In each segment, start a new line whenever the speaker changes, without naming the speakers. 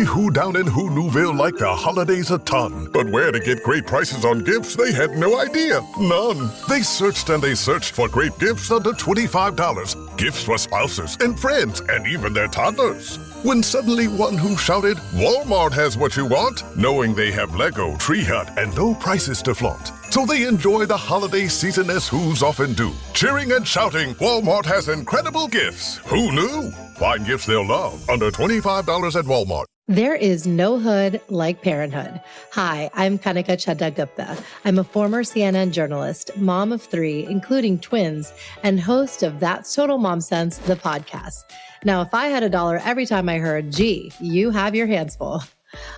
Every who down in Who Newville liked the holidays a ton, but where to get great prices on gifts, they had no idea. None. They searched and they searched for great gifts under $25. Gifts for spouses and friends and even their toddlers. When suddenly one who shouted, Walmart has what you want, knowing they have Lego, Tree Hut, and no prices to flaunt. So they enjoy the holiday season as who's often do. Cheering and shouting, Walmart has incredible gifts. Who knew? Find gifts they'll love under $25 at Walmart.
There is no hood like parenthood. Hi, I'm Kanika Chadda-Gupta. I'm a former CNN journalist, mom of 3, including twins, and host of That's Total Mom Sense, the podcast. Now, if I had $1 every time I heard, gee, you have your hands full.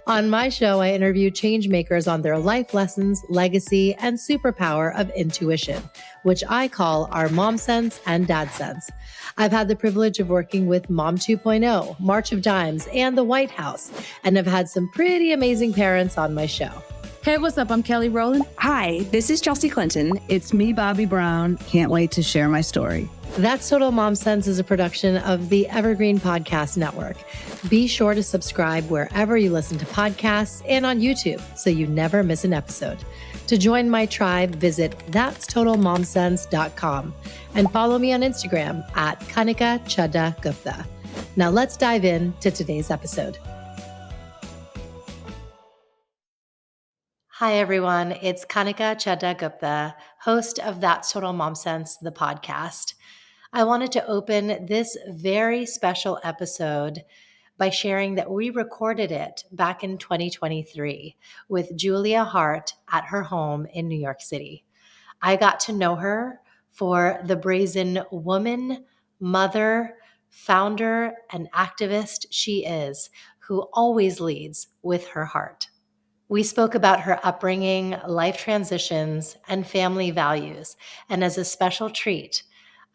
On my show, I interview change makers on their life lessons, legacy, and superpower of intuition, which I call our Mom Sense and Dad Sense. I've had the privilege of working with Mom 2.0, March of Dimes, and the White House, and I've had some pretty amazing parents on my show.
Hey, what's up? I'm Kelly Rowland.
Hi, this is Chelsea Clinton. It's me, Bobby Brown. Can't wait to share my story.
That's Total Mom Sense is a production of the Evergreen Podcast Network. Be sure to subscribe wherever you listen to podcasts and on YouTube so you never miss an episode. To join my tribe, visit that'stotalmomsense.com and follow me on Instagram at Kanika Chadda-Gupta. Now let's dive into today's episode. Hi, everyone. It's Kanika Chadda-Gupta, host of That's Total Mom Sense, the podcast. I wanted to open this very special episode by sharing that we recorded it back in 2023 with Julia Haart at her home in New York City. I got to know her for the brazen woman, mother, founder, and activist she is, who always leads with her heart. We spoke about her upbringing, life transitions, and family values. And as a special treat,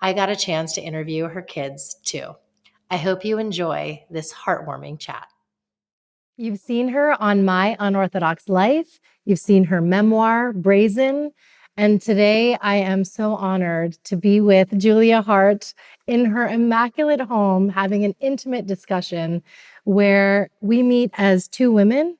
I got a chance to interview her kids too. I hope you enjoy this heartwarming chat. You've seen her on My Unorthodox Life. You've seen her memoir, Brazen. And today I am so honored to be with Julia Haart in her immaculate home, having an intimate discussion where we meet as 2 women,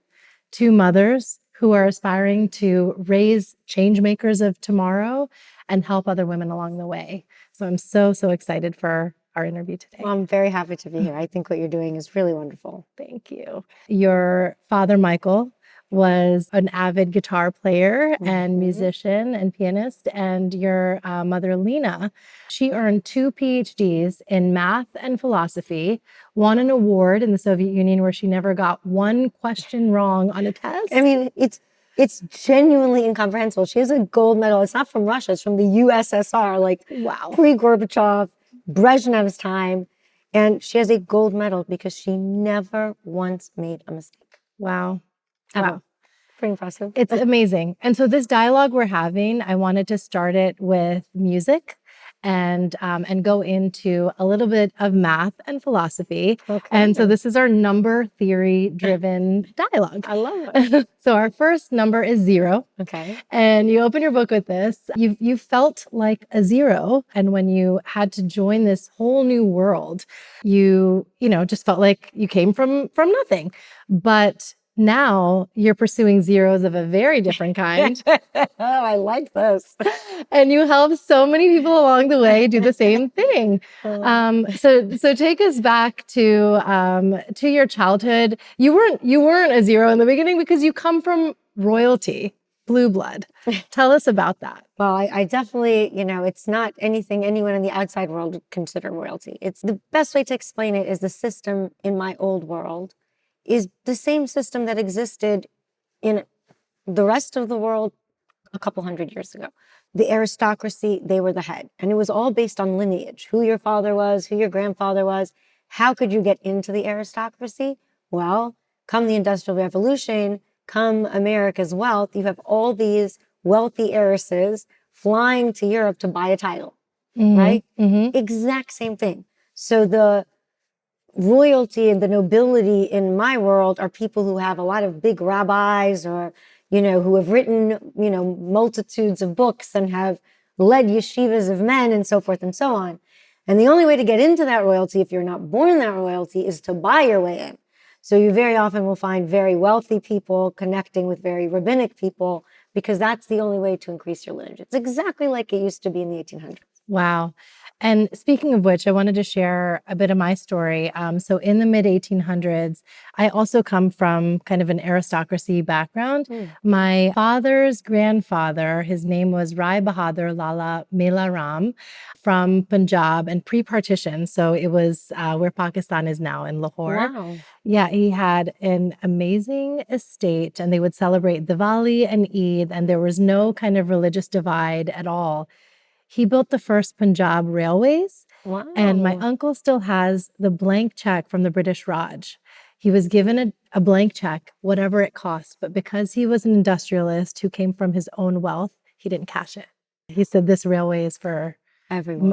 2 mothers who are aspiring to raise change makers of tomorrow and help other women along the way. So I'm so excited for our interview today.
Well, I'm very happy to be here. I think what you're doing is really wonderful.
Thank you. Your father, Michael, was an avid guitar player and musician and pianist. And your mother, Lena, she earned 2 PhDs in math and philosophy, won an award in the Soviet Union where she never got one question wrong on a test.
I mean, it's genuinely incomprehensible. She has a gold medal. It's not from Russia. It's from the USSR, like
wow,
pre-Gorbachev, Brezhnev's time. And she has a gold medal because she never once made a mistake.
Wow.
Ever.
Wow.
Pretty impressive.
It's amazing. And so this dialogue we're having, I wanted to start it with music and go into a little bit of math and philosophy.
Okay.
And so this is our number theory driven dialogue.
I love it.
So our first number is 0.
Okay.
And you open your book with this. You felt like a 0. And when you had to join this whole new world, you just felt like you came from nothing. But now you're pursuing zeros of a very different kind.
Oh, I like this.
And you help so many people along the way do the same thing. So take us back to your childhood. You weren't a 0 in the beginning because you come from royalty, blue blood. Tell us about that.
Well, I definitely, it's not anything anyone in the outside world would consider royalty. It's the best way to explain it is the system in my old world is the same system that existed in the rest of the world a couple hundred years ago. The aristocracy, they were the head. And it was all based on lineage, who your father was, who your grandfather was. How could you get into the aristocracy? Well, come the Industrial Revolution, come America's wealth, you have all these wealthy heiresses flying to Europe to buy a title, right? Mm-hmm. Exact same thing. So the royalty and the nobility in my world are people who have a lot of big rabbis or, who have written, multitudes of books and have led yeshivas of men and so forth and so on. And the only way to get into that royalty, if you're not born in that royalty, is to buy your way in. So you very often will find very wealthy people connecting with very rabbinic people because that's the only way to increase your lineage. It's exactly like it used to be in the 1800s.
Wow. And speaking of which, I wanted to share a bit of my story. So in the mid 1800s, I also come from kind of an aristocracy background. My father's grandfather, his name was Rai Bahadur Lala Mela Ram from Punjab and pre-partition. So it was where Pakistan is now in Lahore.
Wow.
Yeah, he had an amazing estate and they would celebrate Diwali and Eid, and there was no kind of religious divide at all. He built the first Punjab railways, and my
Wow.
uncle still has the blank check from the British Raj. He was given a blank check, whatever it cost, but because he was an industrialist who came from his own wealth, he didn't cash it. He said, "This railway is for
Everyone.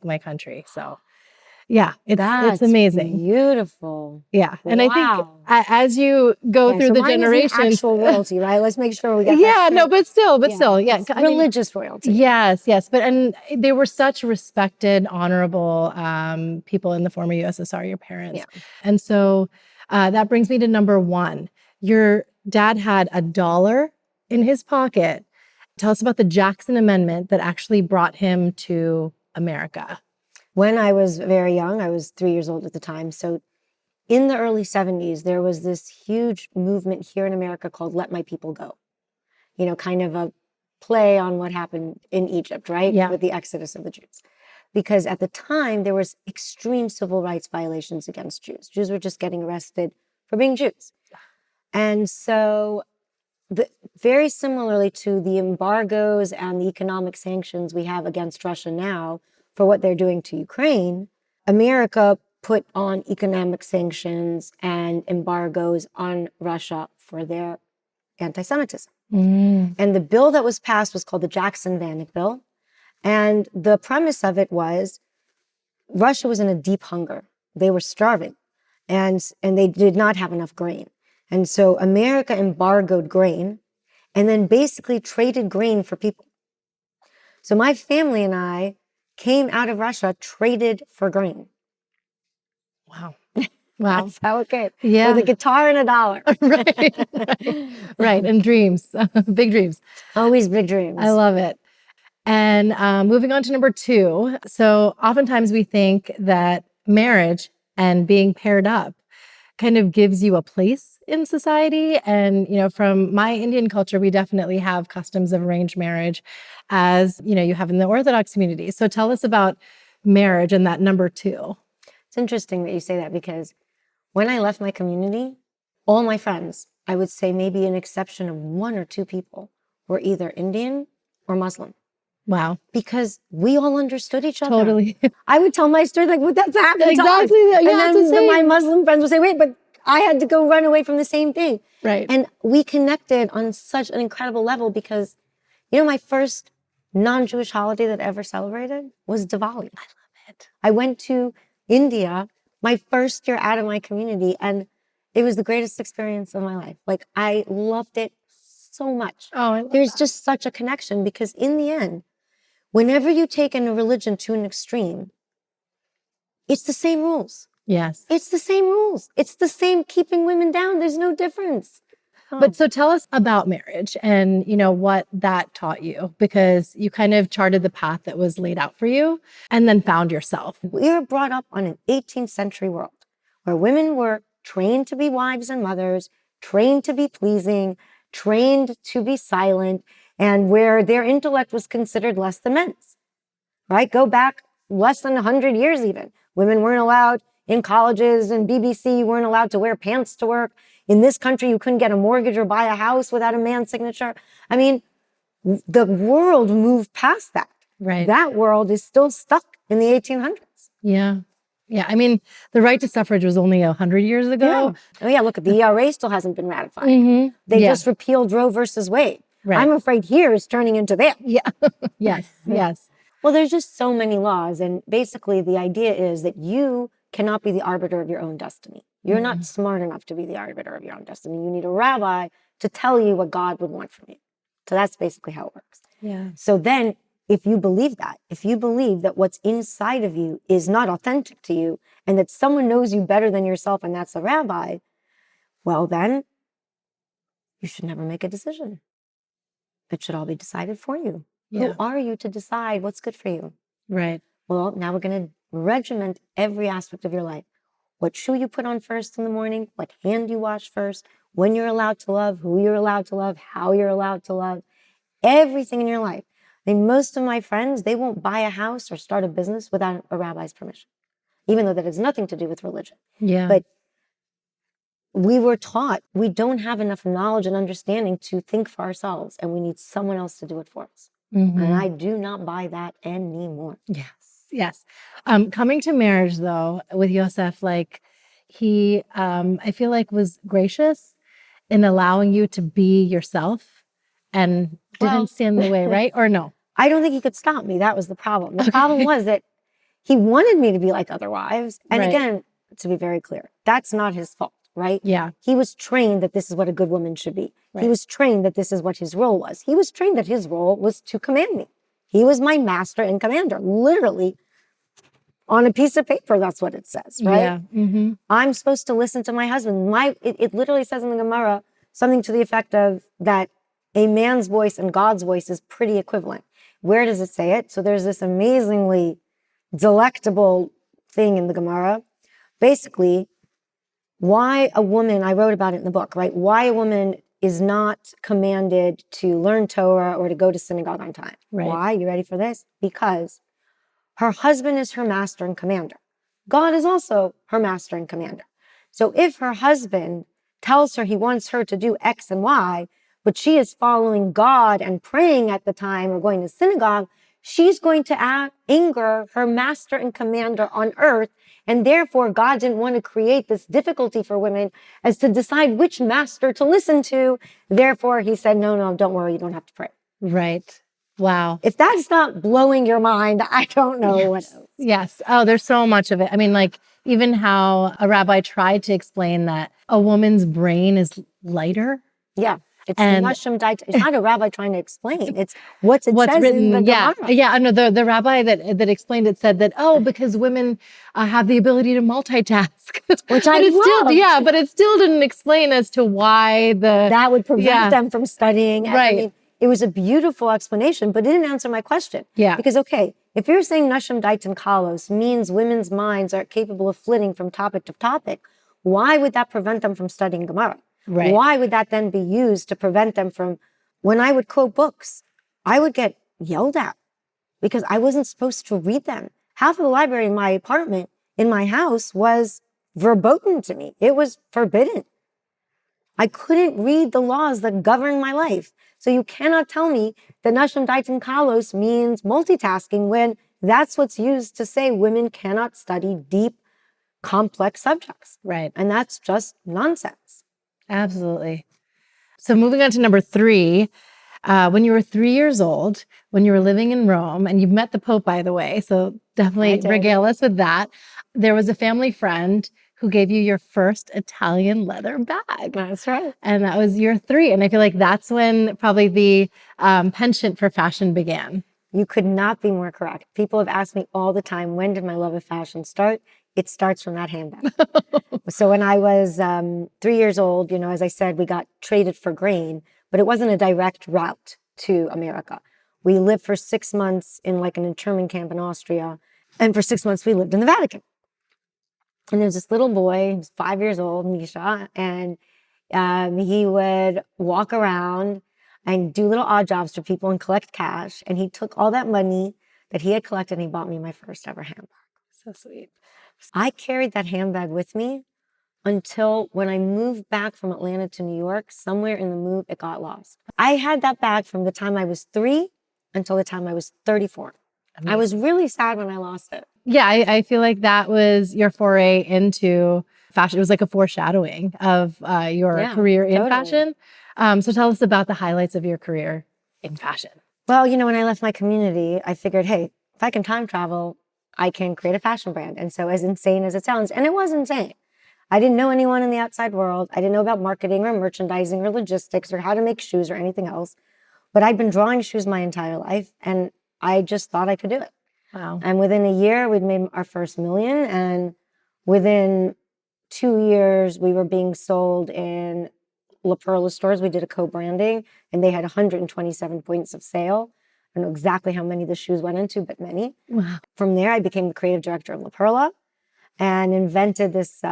my country." So, yeah, it's
That's
amazing.
beautiful.
Yeah, and I think
Wow.
as you go
Yeah,
through
so
the
mine isn't
generations,
actual royalty, right? Let's make sure we get that
yeah, no,
straight.
but still, yeah,
It's
I mean,
religious royalty.
yes, but and they were such respected, honorable people in the former USSR, your parents.
Yeah.
And so that brings me to number one. Your dad had $1 in his pocket. Tell us about the Jackson Amendment that actually brought him to America.
When I was very young, I was 3 years old at the time. So in the early 70s, there was this huge movement here in America called Let My People Go. You know, kind of a play on what happened in Egypt, right?
Yeah.
With the exodus of the Jews. Because at the time, there was extreme civil rights violations against Jews. Jews were just getting arrested for being Jews. And so very similarly to the embargoes and the economic sanctions we have against Russia now for what they're doing to Ukraine, America put on economic sanctions and embargoes on Russia for their anti-Semitism. And the bill that was passed was called the Jackson-Vanik bill. And the premise of it was Russia was in a deep hunger. They were starving and they did not have enough grain. And so America embargoed grain and then basically traded grain for people. So my family and I came out of Russia, traded for grain.
Wow.
That's how it came.
Yeah.
With a guitar and $1.
Right. And dreams, big dreams.
Always big dreams.
I love it. And moving on to number two. So oftentimes we think that marriage and being paired up kind of gives you a place in society. And, you know, from my Indian culture, we definitely have customs of arranged marriage as, you know, you have in the Orthodox community. So tell us about marriage and that number two.
It's interesting that you say that because when I left my community, all my friends, I would say maybe an exception of 1 or 2 people, were either Indian or Muslim.
Wow.
Because we all understood each other.
Totally.
I would tell my story like, what that's happened
Exactly.
to us.
Yeah,
and
it's the
then my
same.
Muslim friends would say, wait, but I had to go run away from the same thing.
Right.
And we connected on such an incredible level because, you know, my first non-Jewish holiday that I ever celebrated was Diwali. I love it. I went to India my first year out of my community, and it was the greatest experience of my life. Like, I loved it so much.
Oh, I love
There's
that.
just such a connection because in the end, whenever you take in a religion to an extreme, it's the same rules.
Yes.
It's the same rules. It's the same keeping women down. There's no difference.
But so tell us about marriage and, you know, what that taught you, because you kind of charted the path that was laid out for you and then found yourself.
We were brought up on an 18th century world where women were trained to be wives and mothers, trained to be pleasing, trained to be silent, and where their intellect was considered less than men's, right? Go back less than 100 years even. Women weren't allowed in colleges and BBC, you weren't allowed to wear pants to work. In this country, you couldn't get a mortgage or buy a house without a man's signature. I mean, the world moved past that.
Right.
That world is still stuck in the 1800s.
Yeah. Yeah. I mean, the right to suffrage was only 100 years ago.
Yeah. Oh, yeah. Look, the ERA still hasn't been ratified.
Mm-hmm.
They just repealed Roe versus Wade.
Right.
I'm afraid here is turning into that.
Yeah. Yes. Yes.
Well, there's just so many laws. And basically, the idea is that you cannot be the arbiter of your own destiny. You're not smart enough to be the arbiter of your own destiny. You need a rabbi to tell you what God would want from you. So that's basically how it works.
Yeah.
So then, if you believe that, if you believe that what's inside of you is not authentic to you and that someone knows you better than yourself and that's a rabbi, Well, then you should never make a decision. It should all be decided for you.
Yeah.
Who are you to decide what's good for you?
Right.
Well, now we're going to regiment every aspect of your life. What shoe you put on first in the morning, what hand you wash first, when you're allowed to love, who you're allowed to love, how you're allowed to love, everything in your life. I mean, most of my friends, they won't buy a house or start a business without a rabbi's permission, even though that has nothing to do with religion.
Yeah.
But we were taught we don't have enough knowledge and understanding to think for ourselves, and we need someone else to do it for us.
Mhm.
And I do not buy that anymore.
Yes. Yes. Coming to marriage though, with Yosef, like he, I feel like was gracious in allowing you to be yourself and didn't
Well-
stand in the way, right? Or no?
I don't think he could stop me. That was the problem. The problem was that he wanted me to be like other wives. And
Right.
again, to be very clear, that's not his fault, right?
Yeah.
He was trained that this is what a good woman should be.
Right.
He was trained that this is what his role was. He was trained that his role was to command me. He was my master and commander, literally on a piece of paper. That's what it says, right?
Yeah. Mm-hmm.
I'm supposed to listen to my husband. It literally says in the Gemara something to the effect of that a man's voice and God's voice is pretty equivalent. Where does it say it? So there's this amazingly delectable thing in the Gemara. Basically, why a woman, I wrote about it in the book, right? Why a woman is not commanded to learn Torah or to go to synagogue on time.
Right.
Why? You ready for this? Because her husband is her master and commander. God is also her master and commander. So if her husband tells her he wants her to do X and Y, but she is following God and praying at the time or going to synagogue, she's going to anger her master and commander on earth. And therefore, God didn't want to create this difficulty for women as to decide which master to listen to. Therefore, he said, no, don't worry, you don't have to pray.
Right. Wow.
If that's not blowing your mind, I don't know what else.
Yes. Oh, there's so much of it. I mean, like even how a rabbi tried to explain that a woman's brain is lighter.
Yeah. It's
And-
It's not a rabbi trying to explain. It's what's says
written.
in the
Yeah.
Gemara.
Yeah. I know the rabbi that explained it said that, because women have the ability to multitask.
Which I
But it still,
loved.
yeah, but it still didn't explain as to why
That would prevent
Yeah.
them from studying. And,
Right.
I mean, it was a beautiful explanation, but it didn't answer my question.
Yeah.
Because, okay, if you're saying Nashim Daitan Kalos means women's minds are capable of flitting from topic to topic, why would that prevent them from studying Gemara?
Right.
Why would that then be used to prevent them from, when I would quote books, I would get yelled at because I wasn't supposed to read them. Half of the library in my apartment, in my house, was verboten to me. It was forbidden. I couldn't read the laws that govern my life. So you cannot tell me that Nashim Daitan Kalos means multitasking when that's what's used to say women cannot study deep, complex subjects.
Right.
And that's just nonsense.
Absolutely. So moving on to number 3, when you were 3 years old, when you were living in Rome, and you've met the Pope, by the way, so
I
definitely
did.
regale us with that. There was a family friend who gave you your first Italian leather bag.
That's right.
And that was year 3. And I feel like that's when probably the penchant for fashion began.
You could not be more correct. People have asked me all the time, when did my love of fashion start? It starts from that handbag. So when I was 3 years old, as I said, we got traded for grain, but it wasn't a direct route to America. We lived for 6 months in like an internment camp in Austria. And for 6 months, we lived in the Vatican. And there was this little boy, he was 5 years old, Misha, and he would walk around and do little odd jobs for people and collect cash. And he took all that money that he had collected and he bought me my first ever handbag.
So sweet.
I carried that handbag with me until when I moved back from Atlanta to New York. Somewhere in the move, it got lost. I had that bag from the time I was 3 until the time I was 34. I was really sad when I lost it.
Yeah, I feel like that was your foray into fashion. It was like a foreshadowing of your
Yeah,
career in
totally.
fashion. So tell us about the highlights of your career in fashion.
Well, when I left my community, I figured, hey, if I can time travel, I can create a fashion brand. And so as insane as it sounds, and it was insane. I didn't know anyone in the outside world. I didn't know about marketing or merchandising or logistics or how to make shoes or anything else. But I'd been drawing shoes my entire life, and I just thought I could do it.
Wow.
And within a year, we'd made our first $1 million. And within 2 years, we were being sold in La Perla stores. We did a co-branding, and they had 127 points of sale. I don't know exactly how many the shoes went into, but many.
Wow.
From there, I became the creative director of La Perla and invented this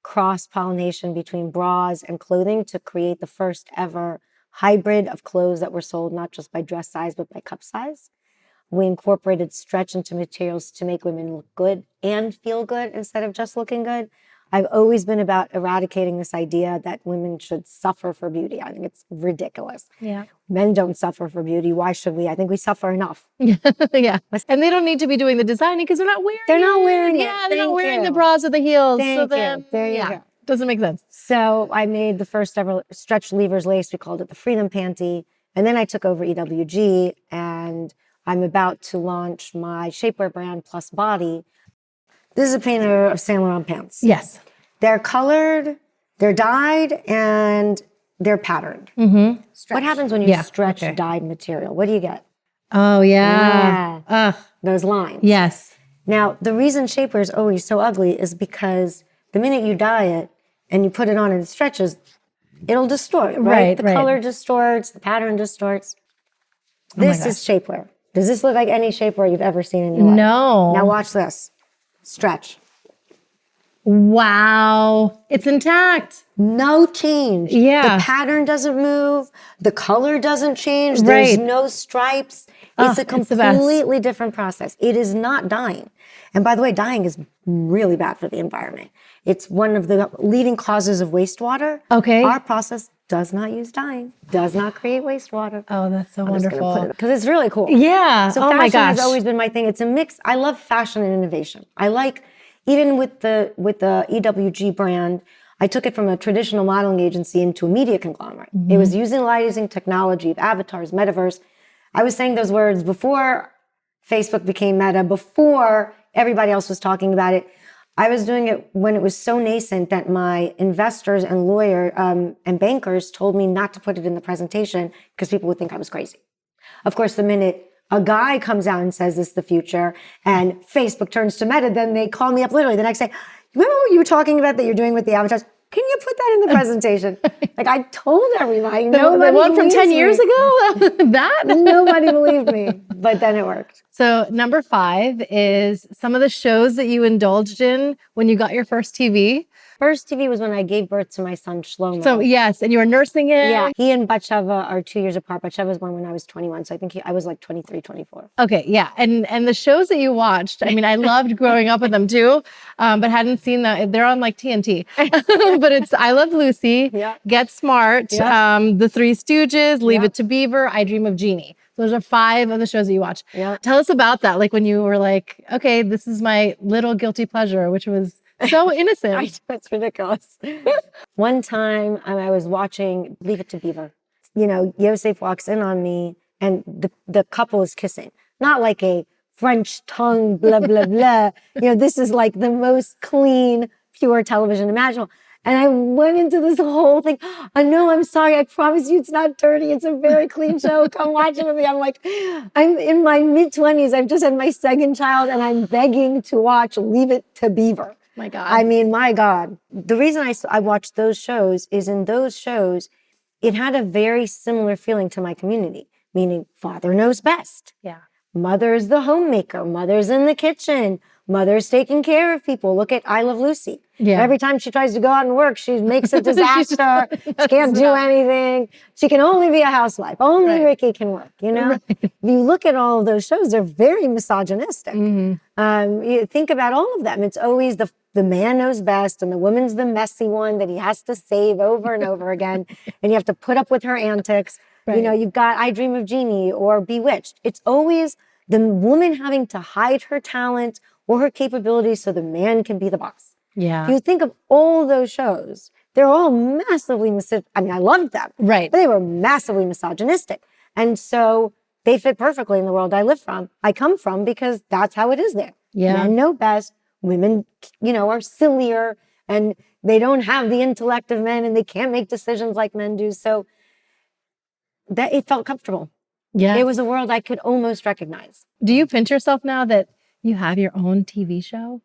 cross-pollination between bras and clothing to create the first ever hybrid of clothes that were sold not just by dress size, but by cup size. We incorporated stretch into materials to make women look good and feel good instead of just looking good. I've always been about eradicating this idea that women should suffer for beauty. I think it's ridiculous.
Yeah.
Men don't suffer for beauty. Why should we? I think we suffer enough.
Yeah. And they don't need to be doing the designing because they're not wearing it.
They're not wearing it.
Yeah, they're not
Thank
wearing
you.
the bras or the heels.
Thank
so
you.
then,
There you
yeah,
go.
doesn't make sense.
So I made the first ever stretch levers lace. We called it the Freedom Panty. And then I took over EWG, and I'm about to launch my shapewear brand, Plus Body. This is a painter of Saint Laurent pants.
Yes.
They're colored, they're dyed, and they're patterned.
Mm-hmm.
What happens when you stretch dyed material? What do you get?
Oh, yeah.
Those lines.
Yes.
Now, the reason shapewear is always so ugly is because the minute you dye it and you put it on and it stretches, it'll distort, right? The color distorts, the pattern distorts. This is shapewear. Does this look like any shapewear you've ever seen in your life?
No.
Now watch this. Stretch.
Wow. It's intact.
No change.
Yeah.
The pattern doesn't move. The color doesn't change. There's no stripes. It's a completely different process. It is not dyeing. And by the way, dyeing is really bad for the environment. It's one of the leading causes of wastewater.
Okay.
Our process does not use dyeing, does not create wastewater.
Oh, that's so wonderful.
Because it's really cool.
Yeah.
So
oh my
fashion
gosh.
has always been my thing. It's a mix. I love fashion and innovation. I like, even with the EWG brand, I took it from a traditional modeling agency into a media conglomerate.
Mm-hmm.
It was utilizing technology of avatars, metaverse. I was saying those words before Facebook became Meta, before everybody else was talking about it. I was doing it when it was so nascent that my investors and and bankers told me not to put it in the presentation because people would think I was crazy. Of course, the minute a guy comes out and says this is the future and Facebook turns to Meta, then they call me up literally the next day. Remember what you were talking about that you're doing with the avatars? Can you put that in the presentation? Like I told everybody.
The one from 10 years ago? That?
Nobody believed me, but then it worked.
So number 5 is some of the shows that you indulged in when you got your first TV.
First TV was when I gave birth to my son, Shlomo.
So yes, and you were nursing him.
Yeah, he and Batsheva are 2 years apart. Batsheva was born when I was 21, so I think I was like 23, 24.
Okay, yeah, and the shows that you watched, I mean, I loved growing up with them too, but hadn't seen that. They're on like TNT. But it's I Love Lucy, Get Smart, The Three Stooges, Leave It to Beaver, I Dream of Jeannie. Those are 5 of the shows that you watched.
Yeah.
Tell us about that, like when you were like, okay, this is my little guilty pleasure, which was so innocent.
That's ridiculous. One time I was watching Leave It to Beaver. You know, Yosef walks in on me and the couple is kissing. Not like a French tongue, blah, blah, blah. You know, this is like the most clean, pure television imaginable. And I went into this whole thing. Oh, no, I'm sorry. I promise you it's not dirty. It's a very clean show. Come watch it with me. I'm like, I'm in my mid-20s. I've just had my second child and I'm begging to watch Leave It to Beaver.
My God.
I mean, my God. The reason I watched those shows is in those shows, it had a very similar feeling to my community, meaning father knows best.
Yeah.
Mother's the homemaker. Mother's in the kitchen. Mother's taking care of people. Look at I Love Lucy.
Yeah.
Every time she tries to go out and work, she makes a disaster. She can't do anything. She can only be a housewife. Only Ricky can work, you know? If you look at all of those shows, they're very misogynistic.
Mm-hmm.
You think about all of them. It's always the man knows best and the woman's the messy one that he has to save over and over again. And you have to put up with her antics. Right. You know, you've got I Dream of Jeannie or Bewitched. It's always the woman having to hide her talent or her capabilities so the man can be the boss.
Yeah.
If you think of all those shows, they're all massively I mean, I loved them.
Right.
But they were massively misogynistic. And so they fit perfectly in the world I come from, because that's how it is there.
Yeah.
Men know best. Women, you know, are sillier and they don't have the intellect of men and they can't make decisions like men do. So that it felt comfortable.
Yeah.
It was a world I could almost recognize.
Do you pinch yourself now that you have your own TV show?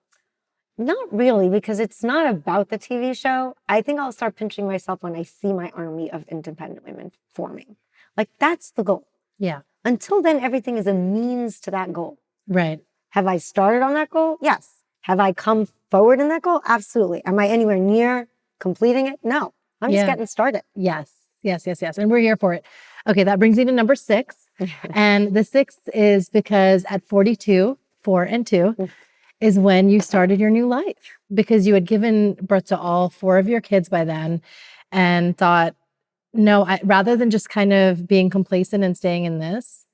Not really, because it's not about the TV show. I think I'll start pinching myself when I see my army of independent women forming. Like, that's the goal.
Yeah.
Until then, everything is a means to that goal.
Right.
Have I started on that goal? Yes. Have I come forward in that goal? Absolutely. Am I anywhere near completing it? No. I'm just getting started.
Yes. And we're here for it. Okay, that brings me to number 6. And the 6th is because at 42, 4 and 2 is when you started your new life, because you had given birth to all 4 of your kids by then and thought, no, rather than just kind of being complacent and staying in this,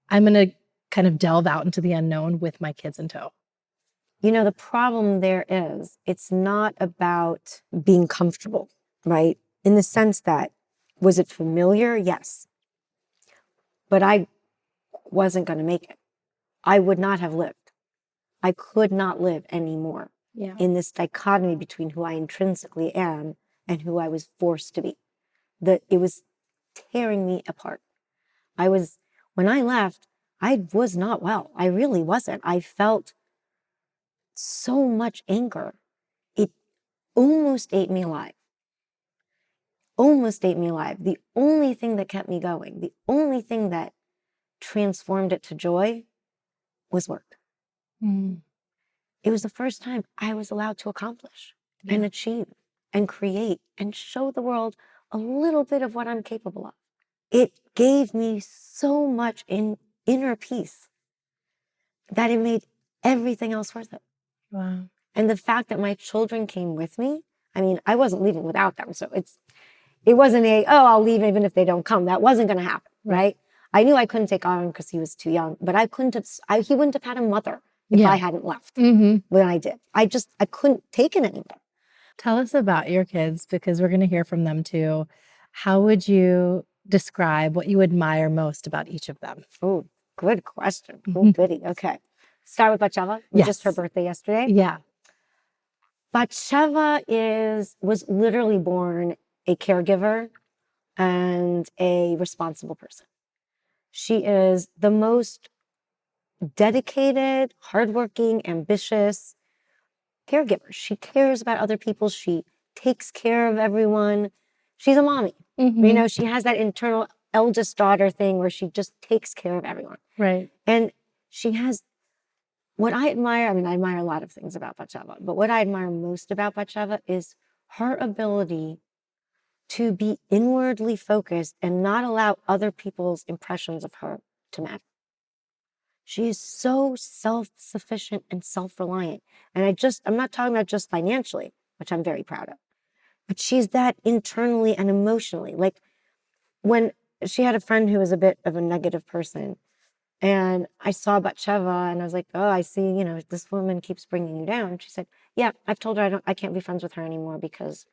I'm going to kind of delve out into the unknown with my kids in tow.
You know, the problem there is it's not about being comfortable, right? In the sense that, was it familiar? Yes. But I wasn't going to make it. I would not have lived. I could not live anymore in this dichotomy between who I intrinsically am and who I was forced to be. It was tearing me apart. When I left, I was not well. I really wasn't. I felt so much anger. It almost ate me alive. Almost ate me alive. The only thing that kept me going, the only thing that transformed it to joy was work. It was the first time I was allowed to accomplish and achieve and create and show the world a little bit of what I'm capable of. It gave me so much inner peace that it made everything else worth it.
Wow.
And the fact that my children came with me, I mean, I wasn't leaving without them. So it wasn't I'll leave even if they don't come. That wasn't going to happen, right? I knew I couldn't take on him because he was too young, but he wouldn't have had a mother if I hadn't left when I did. I couldn't take it anymore.
Tell us about your kids, because we're going to hear from them too. How would you describe what you admire most about each of them?
Oh, good question. Oh, goody. Okay. Start with Batsheva. It was just her birthday yesterday.
Yeah.
Batsheva was literally born a caregiver and a responsible person. She is the most dedicated, hardworking, ambitious caregiver. She cares about other people. She takes care of everyone. She's a mommy. You know, she has that internal eldest daughter thing where she just takes care of everyone.
Right.
And she has what I admire. I mean, I admire a lot of things about Batsheva, but what I admire most about Batsheva is her ability to be inwardly focused and not allow other people's impressions of her to matter. She is so self-sufficient and self-reliant. And I'm not talking about just financially, which I'm very proud of, but she's that internally and emotionally. Like, when she had a friend who was a bit of a negative person, and I saw Batsheva and I was like, oh, I see, this woman keeps bringing you down. She said, yeah, I've told her I can't be friends with her anymore because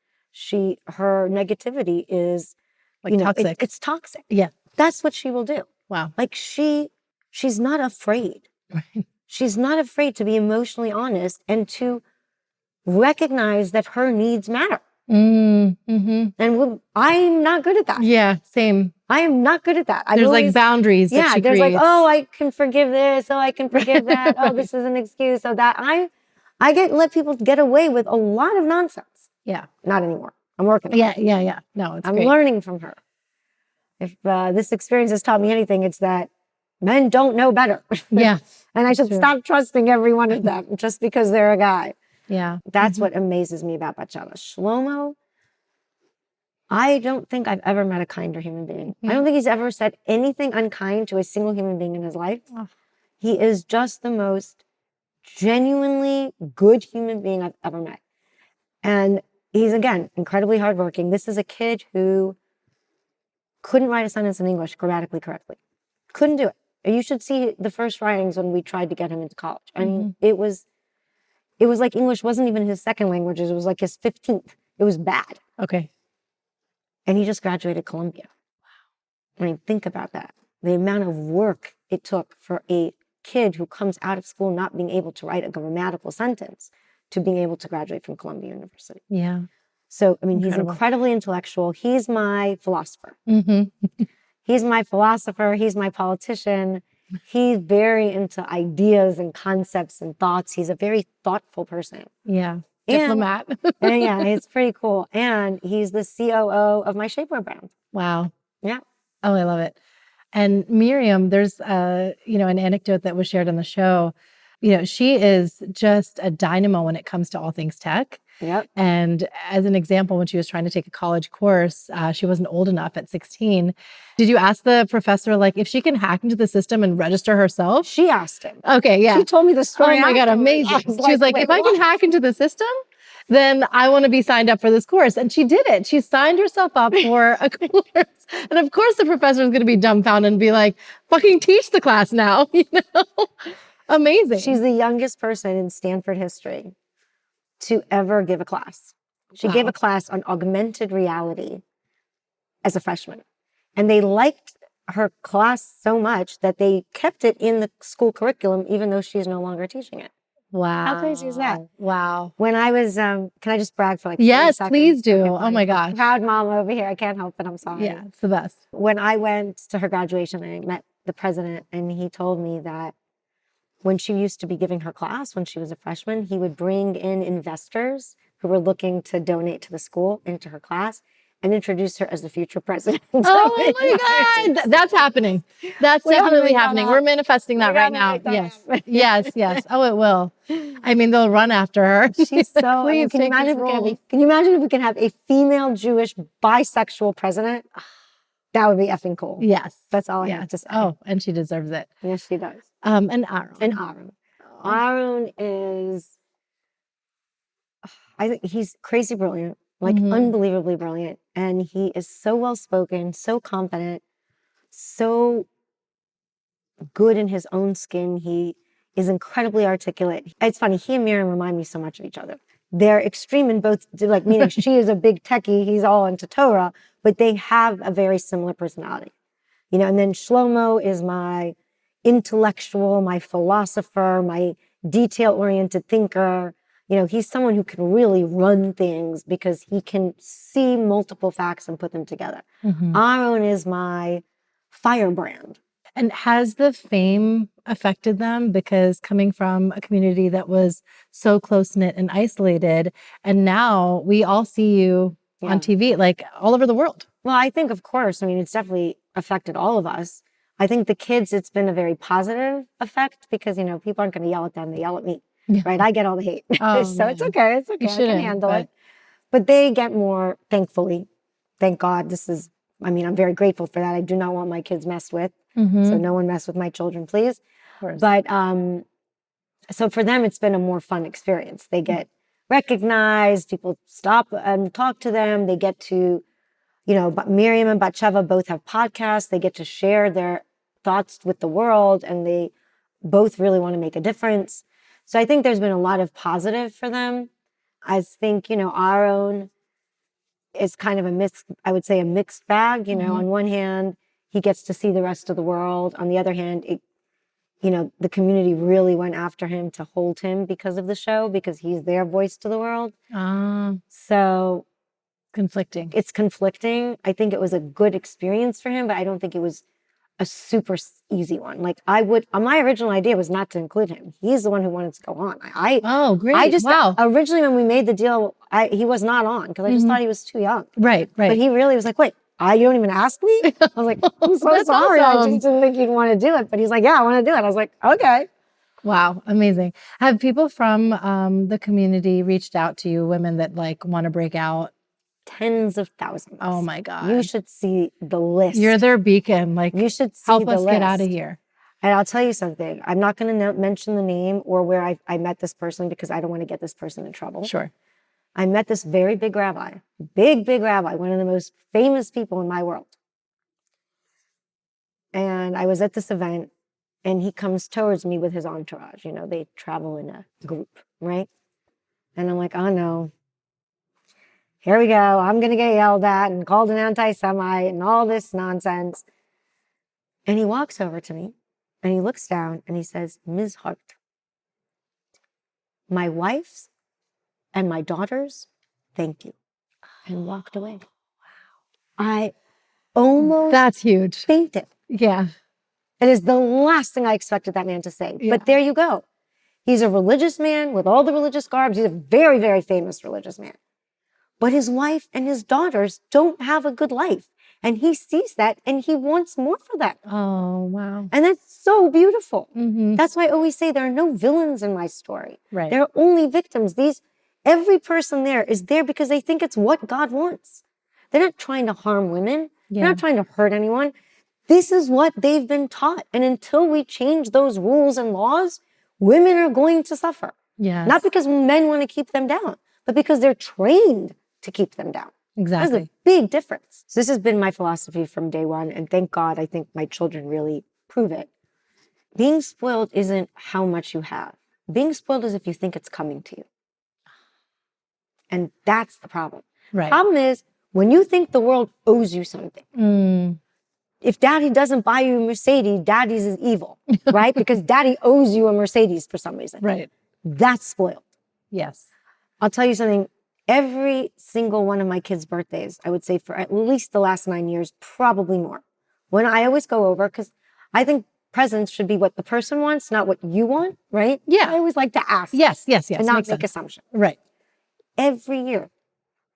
her negativity is
Like toxic.
It's toxic.
Yeah.
That's what she will do.
Wow.
Like, she's not afraid. She's not afraid to be emotionally honest and to recognize that her needs matter. And I'm not good at that.
Yeah, same.
I am not good at that.
There's like boundaries that she
there's
creates.
like, oh, I can forgive this. Oh, I can forgive that. Oh, this is an excuse. So that I let people get away with a lot of nonsense.
Yeah.
Not anymore. I'm working on it.
Yeah. No, it's
I'm
great.
learning from her. If this experience has taught me anything, it's that men don't know better.
Yeah.
And I should stop trusting every one of them just because they're a guy.
Yeah.
That's what amazes me about Batsheva. Shlomo, I don't think I've ever met a kinder human being. I don't think he's ever said anything unkind to a single human being in his life. He is just the most genuinely good human being I've ever met. And he's, again, incredibly hardworking. This is a kid who couldn't write a sentence in English grammatically correctly. Couldn't do it. You should see the first writings when we tried to get him into college. I mean, it was like English wasn't even his second language. It was like his 15th. It was bad.
Okay.
And he just graduated Columbia. Wow. I mean, think about that. The amount of work it took for a kid who comes out of school not being able to write a grammatical sentence to being able to graduate from Columbia University.
Yeah.
So, I mean, he's incredibly intellectual. He's my philosopher. He's my philosopher. He's my politician. He's very into ideas and concepts and thoughts. He's a very thoughtful person.
Yeah.
And-
Diplomat.
And yeah, it's pretty cool. And he's the COO of my shapewear brand.
Wow.
Yeah.
Oh, I love it. And Miriam, there's an anecdote that was shared on the show. She is just a dynamo when it comes to all things tech.
Yep.
And as an example, when she was trying to take a college course, she wasn't old enough at 16. Did you ask the professor, like, if she can hack into the system and register herself?
She asked him.
Okay, yeah.
She told me the story.
Oh my God,
afterwards.
amazing.
I
She was like,
"Wait,
if I can
what?"
hack into the system, then I want to be signed up for this course. And she did it. She signed herself up for a course. And of course, the professor is going to be dumbfounded and be like, fucking teach the class now. Amazing.
She's the youngest person in Stanford history to ever give a class. She gave a class on augmented reality as a freshman. And they liked her class so much that they kept it in the school curriculum, even though she's no longer teaching it.
Wow.
How crazy is that?
Wow.
When I was, can I just brag for like 30
Yes,
seconds?
please do.
Okay,
Oh
fine.
my gosh.
Proud mom over here. I can't help it. I'm sorry.
Yeah, it's the best.
When I went to her graduation, I met the president, and he told me that when she used to be giving her class, when she was a freshman, he would bring in investors who were looking to donate to the school into her class and introduce her as the future president.
Oh my God. That's happening. That's
We gotta
definitely
make that
happening.
up.
We're manifesting that
We
right
gotta
now.
make that
Yes.
happen.
Yes. Yes. Oh, it will. I mean, they'll run after her.
She's so. I mean,
Please take this role.
can you imagine if we can have a female Jewish bisexual president? That would be effing cool.
Yes.
That's all I have to say.
Oh, and she deserves it.
Yes, she does.
And Aaron.
And Aaron. Aaron is, I think he's crazy brilliant, like unbelievably brilliant. And he is so well spoken, so confident, so good in his own skin. He is incredibly articulate. It's funny, he and Miriam remind me so much of each other. They're extreme in both, like, meaning she is a big techie, he's all into Torah, but they have a very similar personality. And then Shlomo is my intellectual, my philosopher, my detail-oriented thinker. He's someone who can really run things because he can see multiple facts and put them together. Aaron is my firebrand.
And has the fame affected them? Because coming from a community that was so close-knit and isolated, and now we all see you on TV, like all over the world.
Well, I think, of course, it's definitely affected all of us. I think the kids, it's been a very positive effect because, people aren't going to yell at them. They yell at me, right? I get all the hate.
Oh,
so it's okay. It's okay. I can handle it. But they get more, thankfully. Thank God. I'm very grateful for that. I do not want my kids messed with. So no one mess with my children, please.
Of course.
But so for them, it's been a more fun experience. They get recognized. People stop and talk to them. They get to, but Miriam and Batsheva both have podcasts. They get to share their thoughts with the world, and they both really want to make a difference. So I think there's been a lot of positive for them. I think, our own is kind of a mixed bag. On one hand, he gets to see the rest of the world. On the other hand, the community really went after him to hold him because of the show, because he's their voice to the world. So
conflicting.
It's conflicting. I think it was a good experience for him, but I don't think it was a super easy one. Like my original idea was not to include him. He's the one who wanted to go on.
Oh, great.
Originally when we made the deal, he was not on because I just thought he was too young.
Right.
But he really was like, wait, you don't even ask me? I was like, I'm so sorry.
Awesome.
I just didn't think you'd want to do it. But he's like, yeah, I want to do it. I was like, okay.
Wow. Amazing. Have people from the community reached out to you, women that want to break out?
Tens of thousands.
Oh my God.
You should see the list.
You're their beacon.
You should see
help
the
us
list.
Get out of here.
And I'll tell you something. I'm not going to mention the name or where I met this person because I don't want to get this person in trouble.
Sure.
I met this very big rabbi, big rabbi, one of the most famous people in my world. And I was at this event and he comes towards me with his entourage. They travel in a group, right? And I'm like, oh no. Here we go. I'm going to get yelled at and called an anti-Semite and all this nonsense. And he walks over to me and he looks down and he says, Ms. Haart, my wife's and my daughter's, thank you. And walked away. Wow. I almost
That's huge.
fainted.
Yeah.
It is the last thing I expected that man to say.
Yeah.
But there you go. He's a religious man with all the religious garbs. He's a very, very famous religious man. But his wife and his daughters don't have a good life. And he sees that and he wants more for them.
Oh, wow.
And that's so beautiful.
Mm-hmm.
That's why I always say there are no villains in my story.
Right.
There are only victims. Every person there is there because they think it's what God wants. They're not trying to harm women.
Yeah.
They're not trying to hurt anyone. This is what they've been taught. And until we change those rules and laws, women are going to suffer.
Yes.
Not because men want to keep them down, but because they're trained to keep them down.
Exactly.
There's a big difference. So this has been my philosophy from day one. And thank God, I think my children really prove it. Being spoiled isn't how much you have. Being spoiled is if you think it's coming to you. And that's the problem.
Right.
Problem is when you think the world owes you something. If daddy doesn't buy you a Mercedes, daddy's is evil, right? Because daddy owes you a Mercedes for some reason.
Right.
That's spoiled.
Yes.
I'll tell you something. Every single one of my kids' birthdays, I would say for at least the last 9 years, probably more. When I always go over, because I think presents should be what the person wants, not what you want, right?
Yeah.
I always like to ask.
Yes.
And not
Makes
make
sense.
assumptions.
Right.
Every year,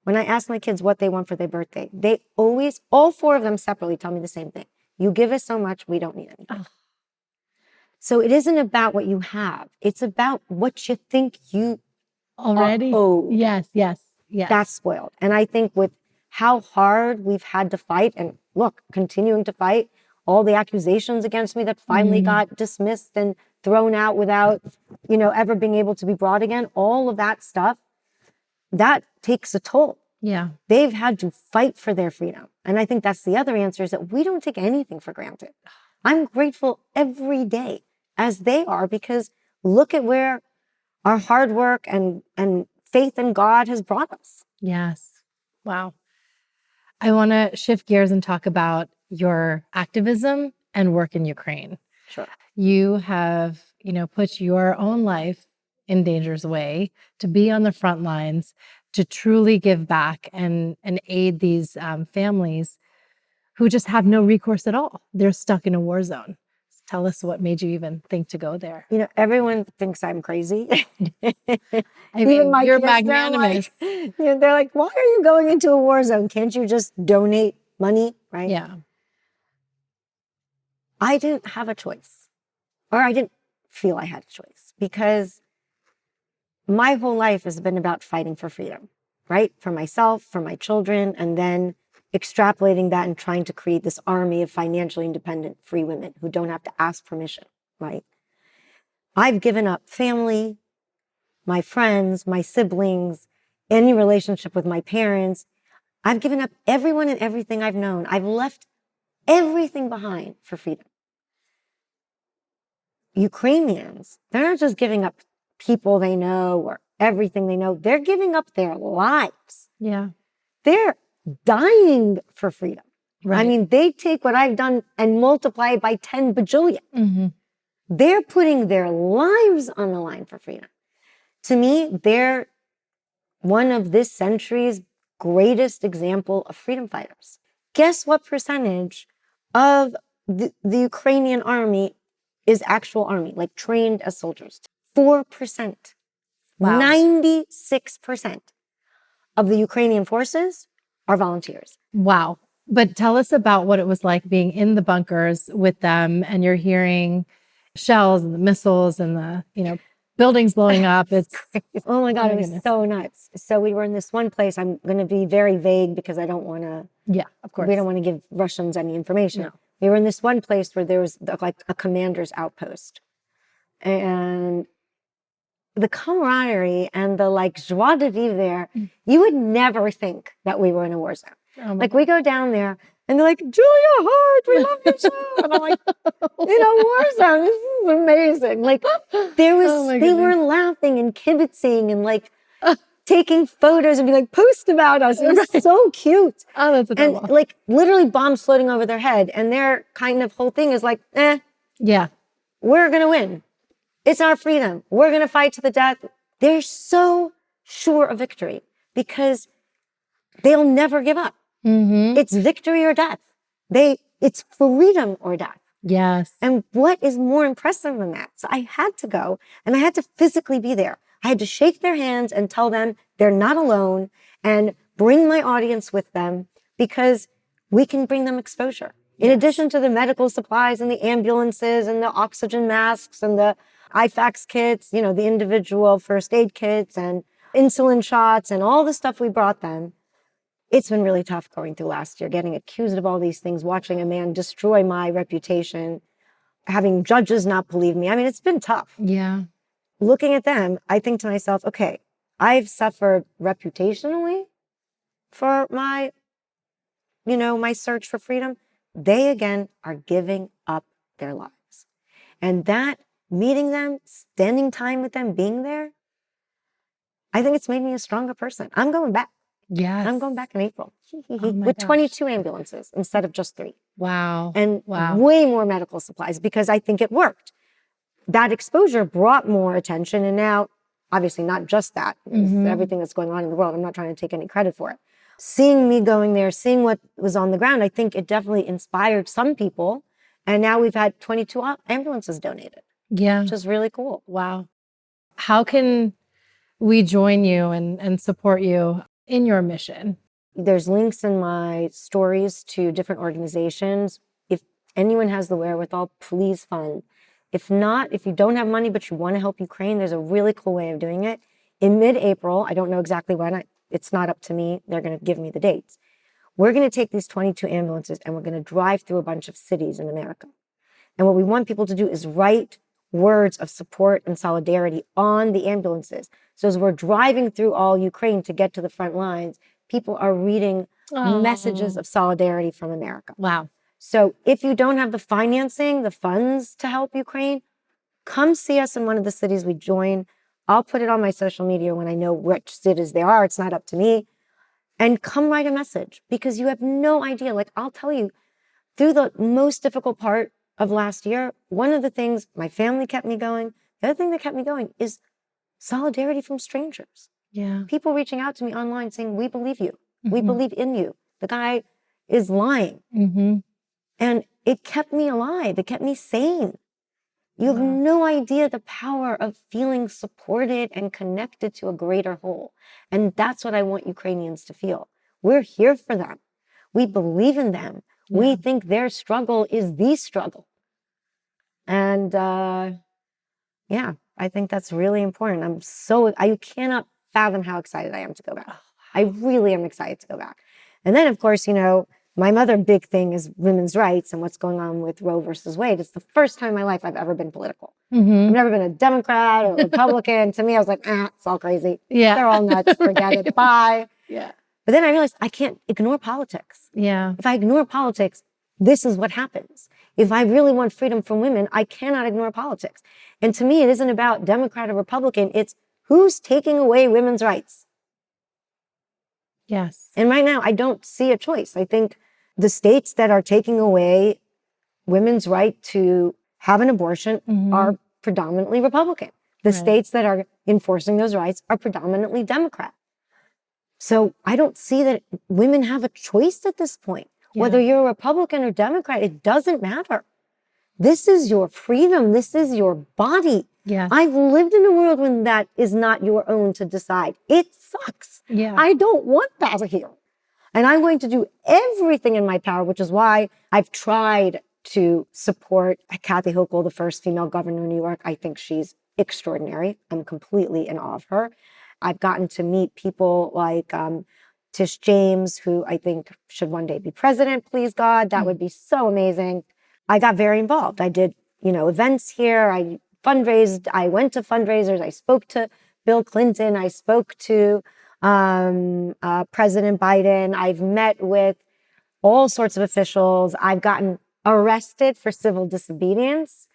when I ask my kids what they want for their birthday, they always, all four of them separately tell me the same thing. You give us so much, we don't need anything.
Oh.
So it isn't about what you have. It's about what you think you
Already?
are owed.
Yes.
That's spoiled. And I think with how hard we've had to fight and look, continuing to fight, all the accusations against me that finally got dismissed and thrown out without, ever being able to be brought again, all of that stuff, that takes a toll.
Yeah.
They've had to fight for their freedom. And I think that's the other answer is that we don't take anything for granted. I'm grateful every day as they are because look at where our hard work and faith in God has brought us.
Yes. Wow. I want to shift gears and talk about your activism and work in Ukraine.
Sure.
You have, put your own life in danger's way to be on the front lines, to truly give back and aid these families who just have no recourse at all. They're stuck in a war zone. Tell us what made you even think to go there.
Everyone thinks I'm crazy.
I mean,
my
you're
kids,
magnanimous.
They're like, why are you going into a war zone? Can't you just donate money, right?
Yeah.
I didn't have a choice, or I didn't feel I had a choice because my whole life has been about fighting for freedom, right? For myself, for my children, and then extrapolating that and trying to create this army of financially independent free women who don't have to ask permission, right? I've given up family, my friends, my siblings, any relationship with my parents. I've given up everyone and everything I've known. I've left everything behind for freedom. Ukrainians, they're not just giving up people they know or everything they know. They're giving up their lives.
Yeah.
They're dying for freedom.
Right.
I mean, they take what I've done and multiply it by 10 bajillion.
Mm-hmm.
They're putting their lives on the line for freedom. To me, they're one of this century's greatest example of freedom fighters. Guess what percentage of the Ukrainian army is actual army, like trained as soldiers? 4%.
Wow.
96% of the Ukrainian forces are volunteers.
Wow. But tell us about what it was like being in the bunkers with them and you're hearing shells and the missiles and the, buildings blowing up. It's
oh my God, it was
goodness.
so nuts. So we were in this one place. I'm going to be very vague because I don't want to.
Yeah, of course.
We don't want to give Russians any information.
No.
We were in this one place where there was like a commander's outpost. And the camaraderie and the joie de vivre there, you would never think that we were in a war zone.
Oh
we go down there and they're like, Julia Haart, we love your show. And I'm like, war zone, this is amazing. They were laughing and kibitzing and taking photos and be like, post about us. It was so cute.
Oh, that's adorable.
And literally bombs floating over their head. And their kind of whole thing is
yeah,
we're going to win. It's our freedom. We're going to fight to the death. They're so sure of victory because they'll never give up.
Mm-hmm.
It's victory or death. It's freedom or death.
Yes.
And what is more impressive than that? So I had to go and I had to physically be there. I had to shake their hands and tell them they're not alone and bring my audience with them because we can bring them exposure. In addition to the medical supplies and the ambulances and the oxygen masks and the IFAX kits, the individual first aid kits and insulin shots and all the stuff we brought them. It's been really tough going through last year, getting accused of all these things, watching a man destroy my reputation, having judges not believe me. I mean, it's been tough.
Yeah.
Looking at them, I think to myself, okay, I've suffered reputationally for my search for freedom. They again are giving up their lives. And that meeting them, spending time with them, being there, I think it's made me a stronger person. I'm going back.
Yes.
I'm going back in April
Oh my
with
gosh.
22 ambulances instead of just 3.
Wow.
And
Wow.
way more medical supplies because I think it worked. That exposure brought more attention. And now, obviously, not just that, everything that's going on in the world, I'm not trying to take any credit for it. Seeing me going there, seeing what was on the ground, I think it definitely inspired some people. And now we've had 22 ambulances donated,
Yeah.
which is really cool.
Wow. How can we join you and support you in your mission?
There's links in my stories to different organizations. If anyone has the wherewithal, please fund. If not, if you don't have money but you want to help Ukraine, there's a really cool way of doing it. In mid-April, I don't know exactly when, it's not up to me, they're going to give me the dates. We're going to take these 22 ambulances and we're going to drive through a bunch of cities in America. And what we want people to do is write words of support and solidarity on the ambulances. So as we're driving through all Ukraine to get to the front lines, people are reading messages of solidarity from America.
Wow.
So if you don't have the financing, the funds to help Ukraine, come see us in one of the cities we join. I'll put it on my social media when I know which cities they are. It's not up to me. And come write a message because you have no idea. Like, I'll tell you, through the most difficult part of last year, one of the things my family kept me going, the other thing that kept me going is solidarity from strangers.
Yeah.
People reaching out to me online saying, we believe you. We believe in you. The guy is lying. And it kept me alive. It kept me sane. You have no idea the power of feeling supported and connected to a greater whole. And that's what I want Ukrainians to feel. We're here for them. We believe in them. We think their struggle is the struggle. And yeah, I think that's really important. You cannot fathom how excited I am to go back. I really am excited to go back. And then, of course, my other big thing is women's rights and what's going on with Roe versus Wade. It's the first time in my life I've ever been political. I've never been a Democrat or a Republican. To me, I was like, it's all crazy.
Yeah.
They're all nuts. Forget it. Bye.
Yeah.
But then I realized I can't ignore politics.
Yeah.
If I ignore politics, this is what happens. If I really want freedom from women, I cannot ignore politics. And to me, it isn't about Democrat or Republican. It's who's taking away women's rights.
Yes.
And right now, I don't see a choice. I think the states that are taking away women's right to have an abortion are predominantly Republican. The states that are enforcing those rights are predominantly Democrat. So I don't see that women have a choice at this point.
Yeah.
Whether you're a Republican or Democrat, it doesn't matter. This is your freedom. This is your body.
Yes.
I've lived in a world when that is not your own to decide. It sucks.
Yeah.
I don't want that here. And I'm going to do everything in my power, which is why I've tried to support Kathy Hochul, the first female governor of New York. I think she's extraordinary. I'm completely in awe of her. I've gotten to meet people like Tish James, who I think should one day be president, please God. That would be so amazing. I got very involved. I did, events here. I fundraised. I went to fundraisers. I spoke to Bill Clinton. I spoke to President Biden. I've met with all sorts of officials. I've gotten arrested for civil disobedience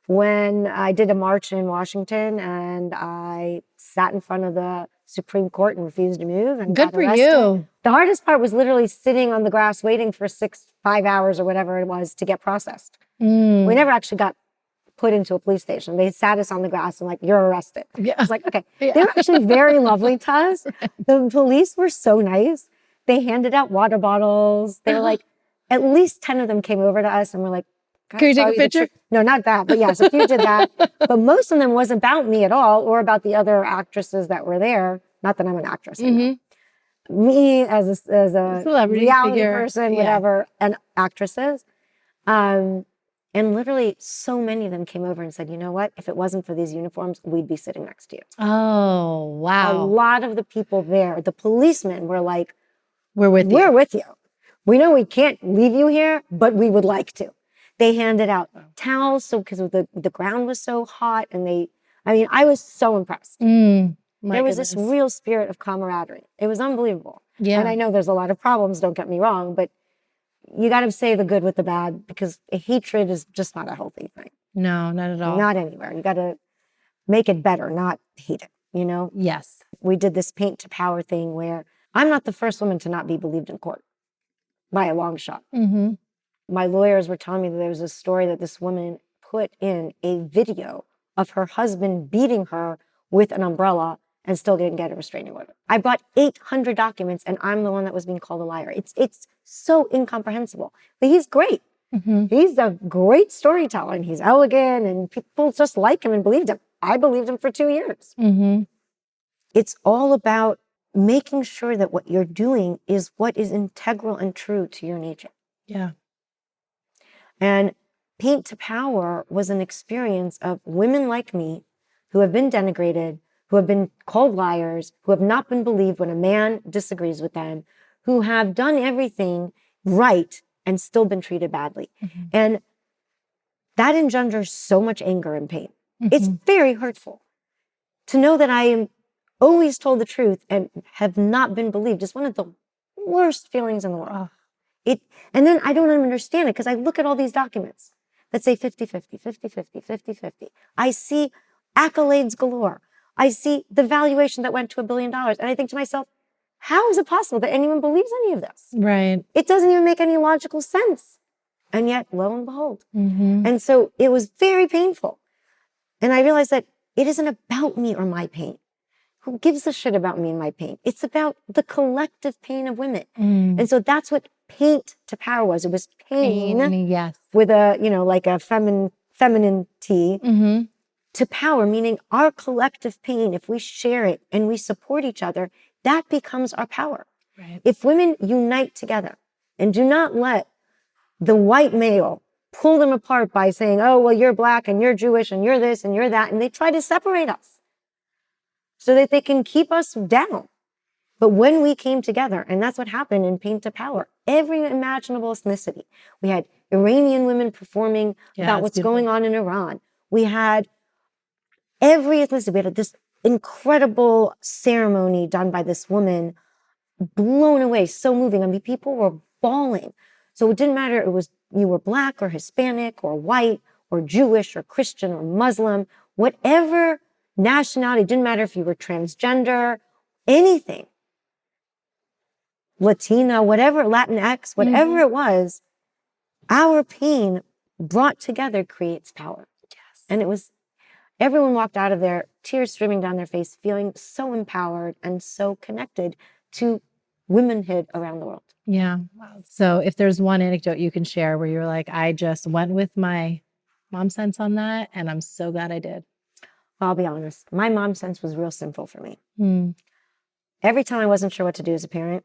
when I did a march in Washington and I sat in front of the Supreme Court and refused to move and
Good
got
for
arrested.
you.
The hardest part was literally sitting on the grass waiting for 5 hours or whatever it was to get processed. We never actually got put into a police station. They sat us on the grass and like, you're arrested.
Yeah.
I was like, okay.
Yeah.
They were actually very lovely to us. The police were so nice. They handed out water bottles. They were like, at least 10 of them came over to us and were like, Can
Can
I
you take
tell
a
you the
picture?
truth? No, not that. But yes, a few did that. But most of them wasn't about me at all or about the other actresses that were there. Not that I'm an actress. I know. Me as a
Celebrity
reality
figure.
person,
Yeah.
whatever, and actresses. And literally so many of them came over and said, you know what? If it wasn't for these uniforms, we'd be sitting next to you.
Oh,
A
wow.
lot of the people there, the policemen were like,
We're with
we're
you.
with you. We know we can't leave you here, but we would like to. They handed out towels, so because the ground was so hot, and I was so impressed.
My
There was this
goodness.
real spirit of camaraderie. It was unbelievable.
Yeah.
And I know there's a lot of problems, don't get me wrong, but you got to say the good with the bad, because hatred is just not a healthy thing.
No, not at all.
Not anywhere. You got to make it better, not hate it, you know?
Yes.
We did this paint to power thing where I'm not the first woman to not be believed in court by a long shot.
Mm-hmm.
My lawyers were telling me that there was a story that this woman put in a video of her husband beating her with an umbrella and still didn't get a restraining order. I brought 800 documents and I'm the one that was being called a liar. It's so incomprehensible. But he's great.
Mm-hmm.
He's a great storyteller and he's elegant and people just like him and believed him. I believed him for 2 years.
Mm-hmm.
It's all about making sure that what you're doing is what is integral and true to your nature.
Yeah.
And Paint to Power was an experience of women like me who have been denigrated, who have been called liars, who have not been believed when a man disagrees with them, who have done everything right and still been treated badly.
Mm-hmm.
And that engenders so much anger and pain.
Mm-hmm.
It's very hurtful to know that I am always told the truth and have not been believed. Is one of the worst feelings in the world. And then I don't understand it because I look at all these documents that say 50-50, 50-50, 50-50. I see accolades galore. I see the valuation that went to $1 billion. And I think to myself, how is it possible that anyone believes any of this?
Right.
It doesn't even make any logical sense. And yet, lo and behold.
Mm-hmm.
And so it was very painful. And I realized that it isn't about me or my pain. Who gives a shit about me and my pain? It's about the collective pain of women.
Mm.
And so that's what Paint to Power was. It was pain
Yes.
with a, like a feminine T
Mm-hmm.
to power, meaning our collective pain, if we share it and we support each other, that becomes our power.
Right.
If women unite together and do not let the white male pull them apart by saying, oh, well, you're black and you're Jewish and you're this and you're that, and they try to separate us so that they can keep us down. But when we came together, and that's what happened in Paint to Power, every imaginable ethnicity. We had Iranian women performing about what's going on in Iran. We had every ethnicity. We had this incredible ceremony done by this woman, blown away, so moving. I mean, people were bawling. So it didn't matter it was you were black or Hispanic or white or Jewish or Christian or Muslim, whatever nationality, it didn't matter if you were transgender, anything. Latina, whatever, Latinx, whatever it was, our pain brought together creates power. Yes. And it was, everyone walked out of there, tears streaming down their face, feeling so empowered and so connected to womanhood around the world.
Yeah. Wow. So if there's one anecdote you can share where you're like, I just went with my mom sense on that, and I'm so glad I did.
I'll be honest. My mom sense was real simple for me.
Mm.
Every time I wasn't sure what to do as a parent,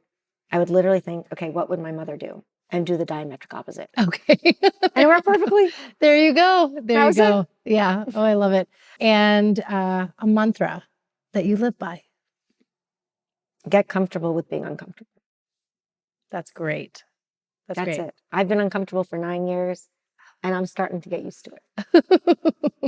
I would literally think, okay, what would my mother do? And do the diametric opposite.
Okay.
And it worked perfectly.
There you go. There you go.
It.
Yeah. Oh, I love it. And a mantra that you live by.
Get comfortable with being uncomfortable.
That's great. That's
great.
it.
I've been uncomfortable for 9 years, and I'm starting to get used to it.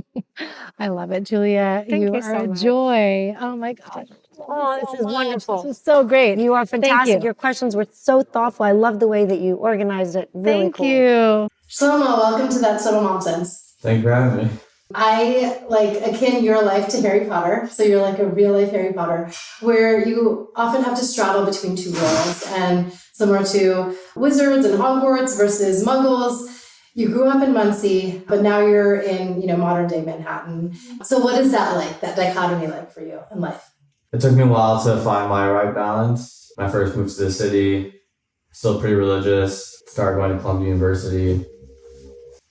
I love it, Julia.
Thank you
are
so
a
much.
joy. Oh my God.
Oh, this is wonderful.
This is so great.
You are fantastic.
Thank you.
Your questions were so thoughtful. I love the way that you organized it. Really cool.
Thank you.
Shlomo, welcome to That Subtle Mom Sense.
Thank you for having me.
I akin your life to Harry Potter. So you're like a real life Harry Potter, where you often have to straddle between two worlds, and similar to wizards and Hogwarts versus muggles. You grew up in Muncie, but now you're in, modern day Manhattan. So what is that like, that dichotomy like for you in life?
It took me a while to find my right balance. When I first moved to the city, still pretty religious, started going to Columbia University.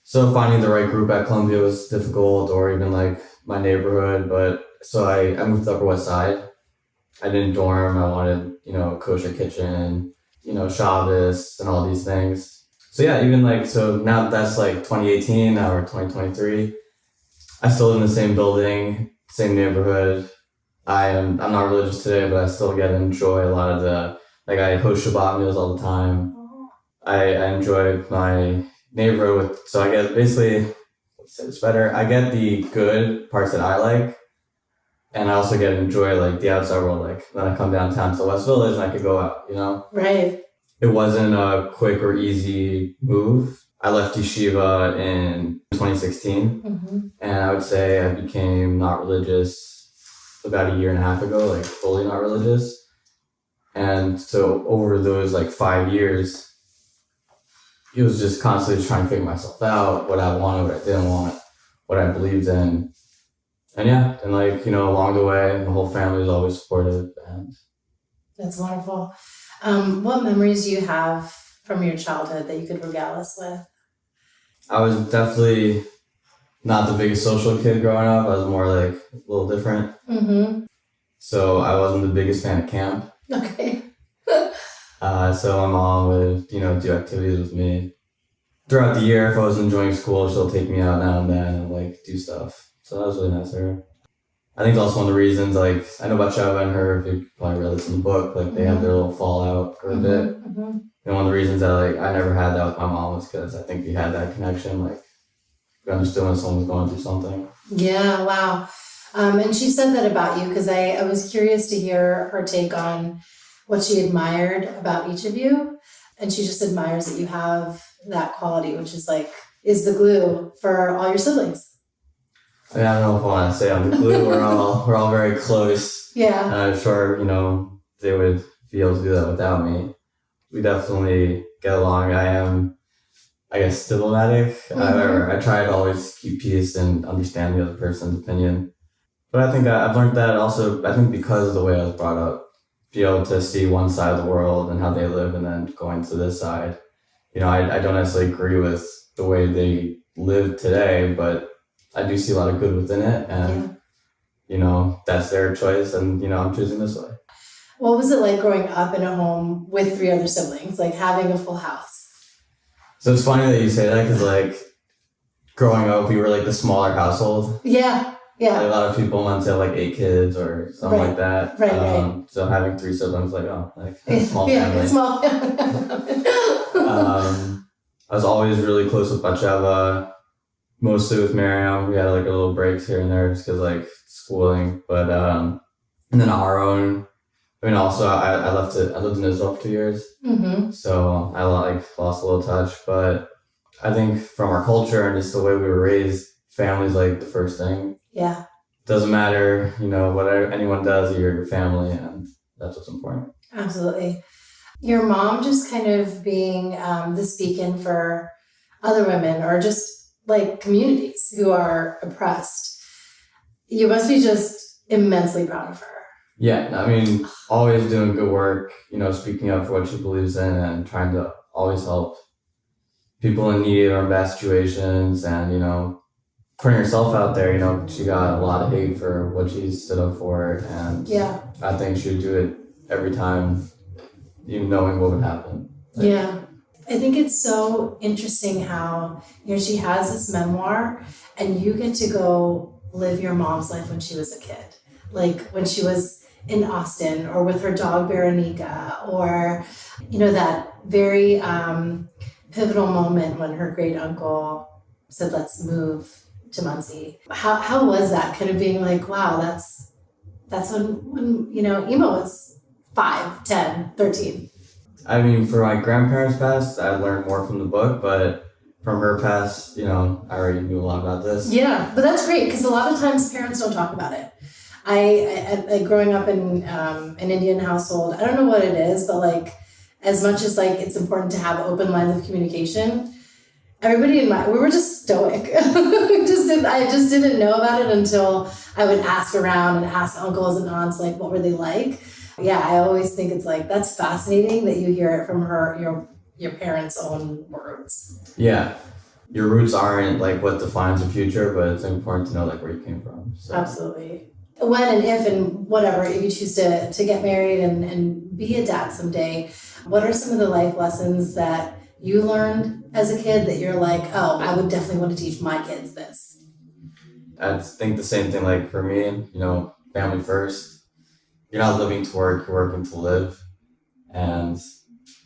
So finding the right group at Columbia was difficult, or even like my neighborhood. But so I moved to the Upper West Side. I didn't dorm. I wanted, a kosher kitchen, Shabbos and all these things. So yeah, even like, so now that's like 2018, now we're 2023. I still live in the same building, same neighborhood. I'm not religious today, but I still get to enjoy a lot of I host Shabbat meals all the time. I enjoy my neighborhood so I get basically, let's say it's better, I get the good parts that I like, and I also get to enjoy like the outside world. Like when I come downtown to the West Village and I could go out,
Right.
It wasn't a quick or easy move. I left yeshiva in 2016, and I would say I became not religious about a year and a half ago, like fully not religious. And so over those like 5 years, it was just constantly trying to figure myself out, what I wanted, what I didn't want, what I believed in. And yeah, and along the way, the whole family was always supportive. And
That's wonderful. What memories do you have from your childhood that you could regale us with?
I was definitely not the biggest social kid growing up. I was more like a little different. So I wasn't the biggest fan of camp.
Okay.
So my mom would, do activities with me. Throughout the year, if I was enjoying school, she'll take me out now and then and do stuff. So that was really nice of her. I think also one of the reasons, I know Batsheva and her, you probably read this in the book, they had their little fallout for a bit. And one of the reasons that I never had that with my mom was because I think we had that connection. We understood when someone was going through something.
Yeah, wow. And she said that about you because I was curious to hear her take on what she admired about each of you. And she just admires that you have that quality, which is is the glue for all your siblings.
I don't know if I want to say I'm the glue. We're all very close.
Yeah.
And I'm sure, they would be able to do that without me. We definitely get along. I am, I guess, diplomatic. I try to always keep peace and understand the other person's opinion. But I think I've learned that also, I think because of the way I was brought up, be able to see one side of the world and how they live and then going to this side. I don't necessarily agree with the way they live today, but I do see a lot of good within it. And, that's their choice. And, I'm choosing this way.
What was it like growing up in a home with 3 other siblings, having a full house?
So it's funny that you say that because, growing up, we were the smaller household.
Yeah. Yeah.
A lot of people want to have 8 kids or something like that.
Right.
So having 3 siblings, a small family.
Yeah, small family.
I was always really close with Batsheva, mostly with Miriam. We had a little breaks here and there just because schooling. But and then Aaron. Also I lived in Israel for 2 years. So I lost a little touch. But I think from our culture and just the way we were raised, family's the first thing.
Yeah.
Doesn't matter, whatever anyone does, you're your family, and that's what's important.
Absolutely. Your mom just kind of being this beacon for other women or just communities who are oppressed. You must be just immensely proud of her.
Yeah, always doing good work, speaking up for what she believes in and trying to always help people in need or in bad situations and, putting herself out there, she got a lot of hate for what she stood up for, and I think she would do it every time, even knowing what would happen.
Yeah. I think it's so interesting how, she has this memoir and you get to go live your mom's life when she was a kid. When she was in Austin or with her dog Veronica or, that very pivotal moment when her great uncle said, let's move to Muncie. How was that kind of being wow, that's when Ema was 5, 10, 13.
For my grandparents' past, I learned more from the book, but from her past, I already knew a lot about this. Yeah,
but that's great because a lot of times parents don't talk about it. I growing up in an Indian household, I don't know what it is, but as much as it's important to have open lines of communication, everybody we were just stoic. I just didn't know about it until I would ask around and ask uncles and aunts, what were they like? Yeah, I always think it's that's fascinating that you hear it from your parents' own words.
Yeah. your roots aren't like what defines your future, but it's important to know like where you came from. So.
Absolutely. When and if and whatever, if you choose to get married and be a dad someday, what are some of the life lessons that you learned as a kid that you're like, oh, I would definitely want to teach my kids this?
I think the same thing, like for me, you know, family first. You're not living to work, you're working to live. And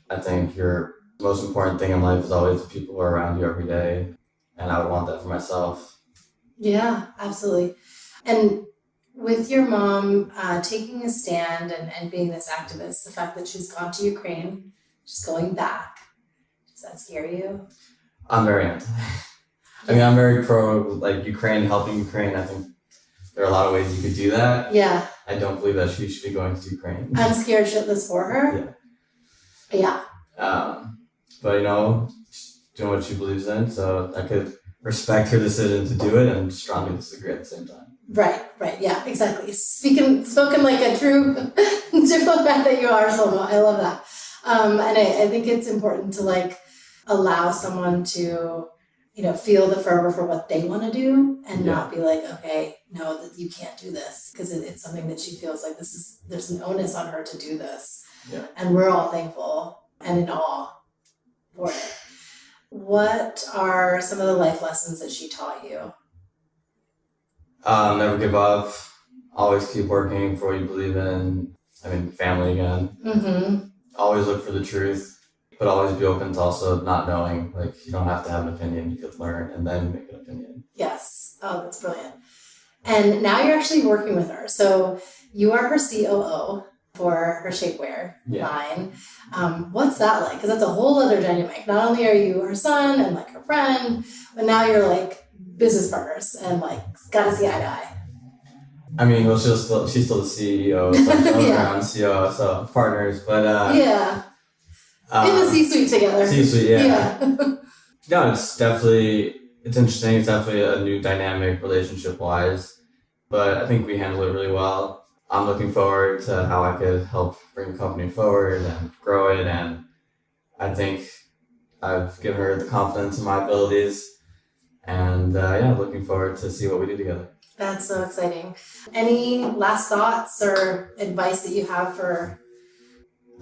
I think your most important thing in life is always the people who are around you every day. And I would want that for myself.
Yeah, absolutely. And with your mom taking a stand and being this activist, the fact that she's gone to Ukraine, she's going back, does that scare you?
I'm very anti. I mean, I'm very pro, like Ukraine, helping Ukraine. I think there are a lot of ways you could do that.
Yeah.
I don't believe that she should be going to Ukraine.
I'm scared shitless for her. Yeah.
But you know, she's doing what she believes in, so I could respect her decision to do it and strongly disagree at the same time.
Right, yeah, exactly. Spoken like a true diplomat that you are, Shlomo. I love that. And I think it's important to like allow someone to, you know, feel the fervor for what they want to do and not be like, okay, no, that you can't do this, because it's something that she feels like there's an onus on her to do this.
Yeah.
And we're all thankful and in awe for it. What are some of the life lessons that she taught you?
Never give up. Always keep working for what you believe in. I mean, family again.
Mm-hmm.
Always look for the truth, but always be open to also not knowing. Like, you don't have to have an opinion. You could learn and then make an opinion. Yes.
Oh, that's brilliant. And now you're actually working with her. So you are her COO for her shapewear line. What's that like? Because that's a whole other dynamic. Not only are you her son and like her friend, but now you're like business partners and like gotta see eye to eye.
I mean, well, she's still the CEO, so around COO, so partners, but
in the C-suite together.
C-suite, yeah. No, it's interesting. It's definitely a new dynamic relationship-wise, but I think we handle it really well. I'm looking forward to how I could help bring the company forward and grow it, and I think I've given her the confidence in my abilities, and looking forward to see what we do together.
That's so exciting. Any last thoughts or advice that you have for?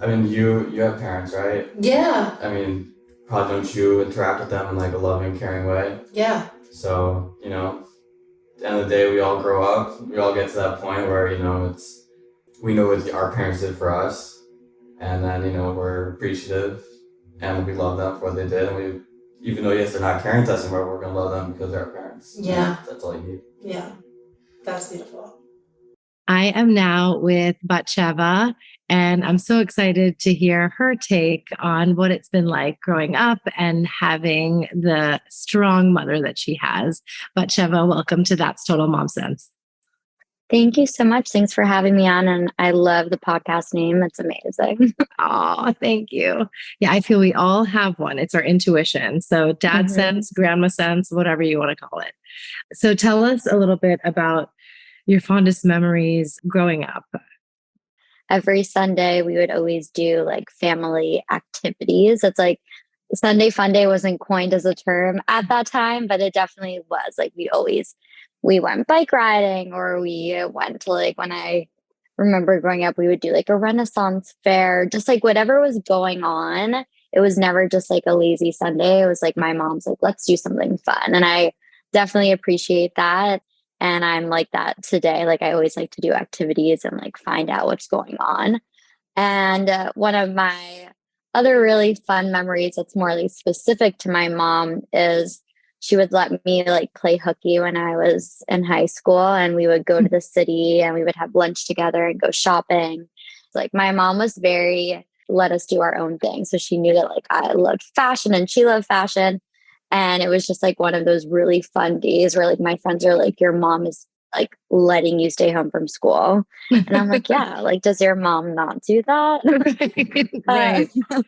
I mean, you have parents, right?
Yeah.
I mean, probably don't you interact with them in like a loving, caring way?
Yeah.
So, you know, at the end of the day, we all grow up. We all get to that point where, you know, we know what our parents did for us. And then, you know, we're appreciative and we love them for what they did. And even though, yes, they're not caring to us anymore, we're going to love them because they're our parents.
Yeah.
That's all you need.
Yeah. That's beautiful.
I am now with Batsheva, and I'm so excited to hear her take on what it's been like growing up and having the strong mother that she has. Batsheva, welcome to That's Total Mom Sense.
Thank you so much. Thanks for having me on. And I love the podcast name. It's amazing.
Oh, thank you. Yeah, I feel we all have one. It's our intuition. So dad sense, grandma sense, whatever you want to call it. So tell us a little bit about your fondest memories growing up.
Every Sunday, we would always do like family activities. It's like Sunday Fun Day wasn't coined as a term at that time, but it definitely was. Like we went bike riding, or we went to like, when I remember growing up, we would do like a Renaissance fair, just like whatever was going on. It was never just like a lazy Sunday. It was like my mom's like, let's do something fun. And I definitely appreciate that. And I'm like that today. Like I always like to do activities and like find out what's going on. And one of my other really fun memories that's more like specific to my mom is she would let me like play hooky when I was in high school, and we would go to the city and we would have lunch together and go shopping. Like my mom was very let us do our own thing. So she knew that like I loved fashion and she loved fashion. And it was just like one of those really fun days where like my friends are like, your mom is like letting you stay home from school. And I'm like, yeah, like, does your mom not do that?
Right. Oh,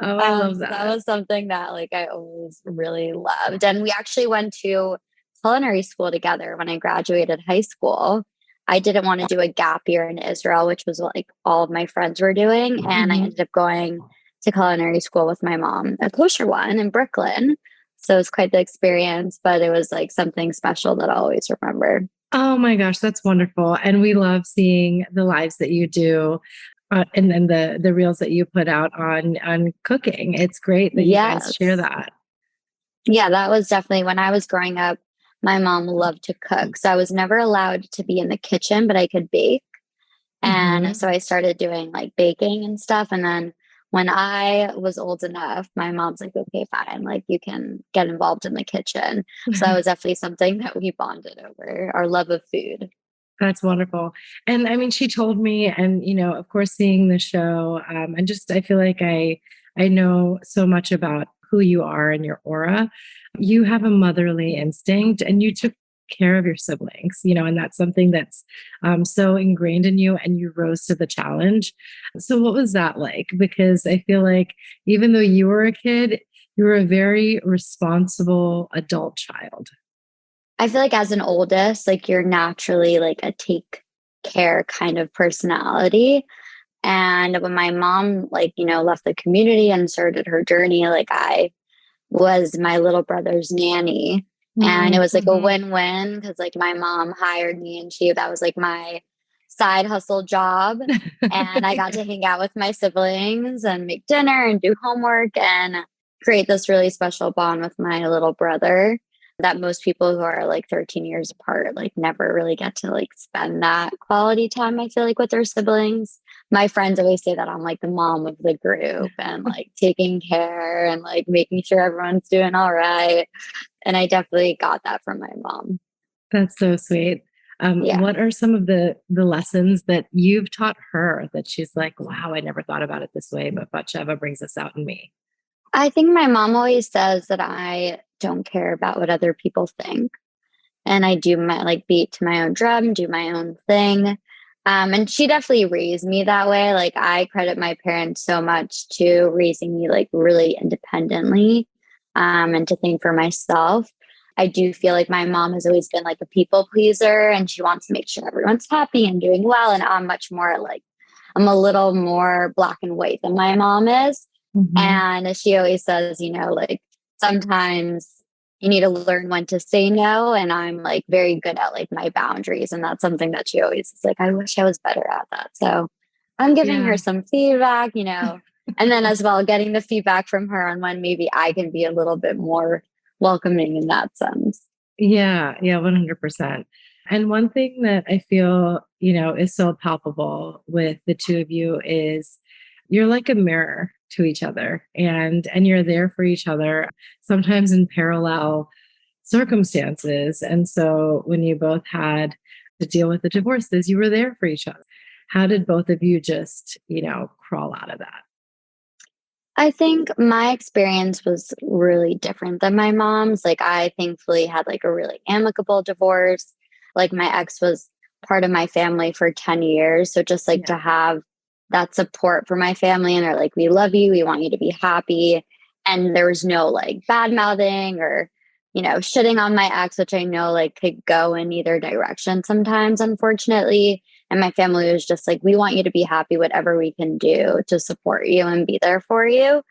I love that.
That was something that like I always really loved. And we actually went to culinary school together when I graduated high school. I didn't want to do a gap year in Israel, which was what like all of my friends were doing. And I ended up going to culinary school with my mom, a kosher one in Brooklyn. So it was quite the experience, but it was like something special that I'll always remember.
Oh my gosh, that's wonderful. And we love seeing the lives that you do. And then the reels that you put out on cooking. It's great that you guys share
Yes.
that.
Yeah, that was definitely when I was growing up. My mom loved to cook. So I was never allowed to be in the kitchen, but I could bake. And
Mhm.
so I started doing like baking and stuff. And then when I was old enough, my mom's like, okay, fine, like you can get involved in the kitchen. So that was definitely something that we bonded over, our love of food.
That's wonderful. And I mean, she told me, and of course, seeing the show, and just I feel like I know so much about who you are and your aura. You have a motherly instinct, and you took care of your siblings, and that's something that's so ingrained in you, and you rose to the challenge. So, what was that like? Because I feel like even though you were a kid, you were a very responsible adult child.
I feel like as an oldest, like you're naturally like a take care kind of personality. And when my mom, like, left the community and started her journey, like I was my little brother's nanny. And it was like a
Mm-hmm.
win-win because like my mom hired me and that was like my side hustle job. And I got to hang out with my siblings and make dinner and do homework and create this really special bond with my little brother that most people who are like 13 years apart like never really get to like spend that quality time, I feel like, with their siblings. My friends always say that I'm like the mom of the group and like taking care and like making sure everyone's doing all right. And I definitely got that from my mom.
That's so sweet.
Yeah.
What are some of the lessons that you've taught her that she's like, wow, I never thought about it this way, but Batsheva brings this out in me?
I think my mom always says that I don't care about what other people think. And I do my like beat to my own drum, do my own thing. And she definitely raised me that way. Like I credit my parents so much to raising me like really independently, and to think for myself. I do feel like my mom has always been like a people pleaser and she wants to make sure everyone's happy and doing well. And I'm much more like, I'm a little more black and white than my mom is.
Mhm.
And she always says, like sometimes you need to learn when to say no. And I'm like very good at like my boundaries. And that's something that she always is like, I wish I was better at that. So I'm giving her
Yeah.
some feedback, and then as well getting the feedback from her on when maybe I can be a little bit more welcoming in that sense.
Yeah, yeah, 100%. And one thing that I feel, is so palpable with the two of you is you're like a mirror to each other, and you're there for each other, sometimes in parallel circumstances. And so when you both had to deal with the divorces, you were there for each other. How did both of you just, crawl out of that?
I think my experience was really different than my mom's. Like I thankfully had like a really amicable divorce. Like my ex was part of my family for 10 years. So just like to
Yeah.
have that support for my family and they're like, we love you, we want you to be happy. And there was no like bad mouthing or, shitting on my ex, which I know like could go in either direction sometimes, unfortunately. And my family was just like, we want you to be happy, whatever we can do to support you and be there for you.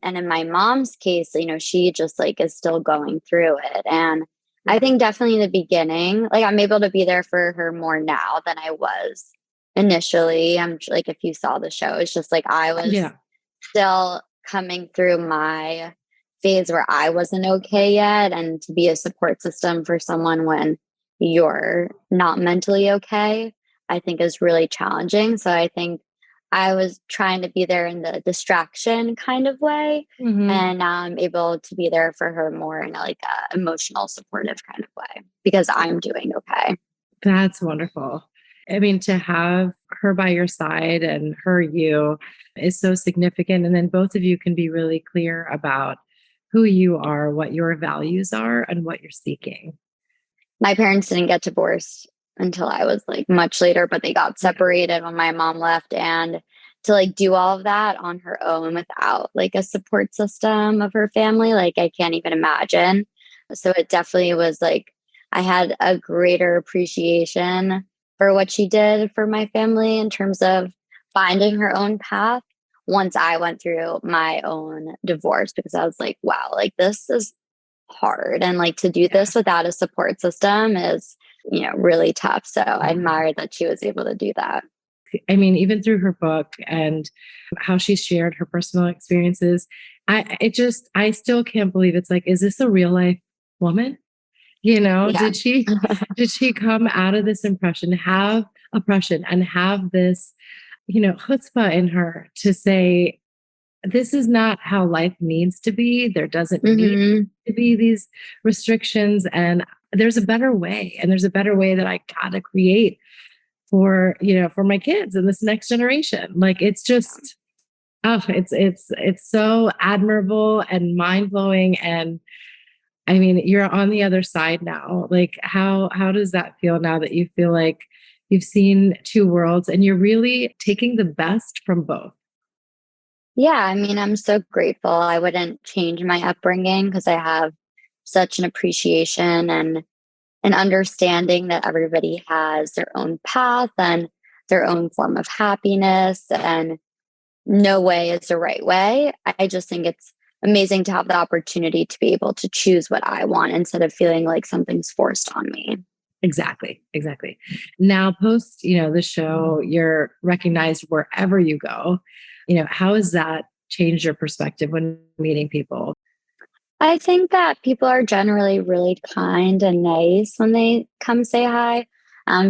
And in my mom's case, she just like is still going through it. And I
Yeah.
think definitely in the beginning, like I'm able to be there for her more now than I was initially. I'm like, if you saw the show, it's just like I was
Yeah.
still coming through my phase where I wasn't okay yet. And to be a support system for someone when you're not mentally okay, I think is really challenging. So I think I was trying to be there in the distraction kind of way.
Mhm.
And now I'm able to be there for her more in like a emotional supportive kind of way because I'm doing okay.
That's wonderful. I mean, to have her by your side and her you is so significant. And then both of you can be really clear about who you are, what your values are, and what you're seeking.
My parents didn't get divorced until I was like much later, but they got
Yeah.
separated when my mom left. And to like do all of that on her own without like a support system of her family, like I can't even imagine. So it definitely was like I had a greater appreciation for what she did for my family in terms of finding her own path once I went through my own divorce because I was like, wow, like this is hard. And like to do this without a support system is, really tough. So I admire that she was able to do that.
I mean, even through her book and how she shared her personal experiences, I still can't believe it's like, is this a real life woman?
Yeah.
Did she come out of this oppression and have this, chutzpah in her to say, this is not how life needs to be. There doesn't need to be these restrictions. And there's a better way. And there's a better way that I gotta create for my kids and this next generation. Like, it's just, it's so admirable and mind blowing. And I mean, you're on the other side now. Like, how does that feel now that you feel like you've seen two worlds and you're really taking the best from both?
Yeah, I mean, I'm so grateful. I wouldn't change my upbringing because I have such an appreciation and an understanding that everybody has their own path and their own form of happiness, and no way is the right way. I just think it's amazing to have the opportunity to be able to choose what I want instead of feeling like something's forced on me.
Exactly. Now, post, the show, you're recognized wherever you go. How has that changed your perspective when meeting people?
I think that people are generally really kind and nice when they come say hi.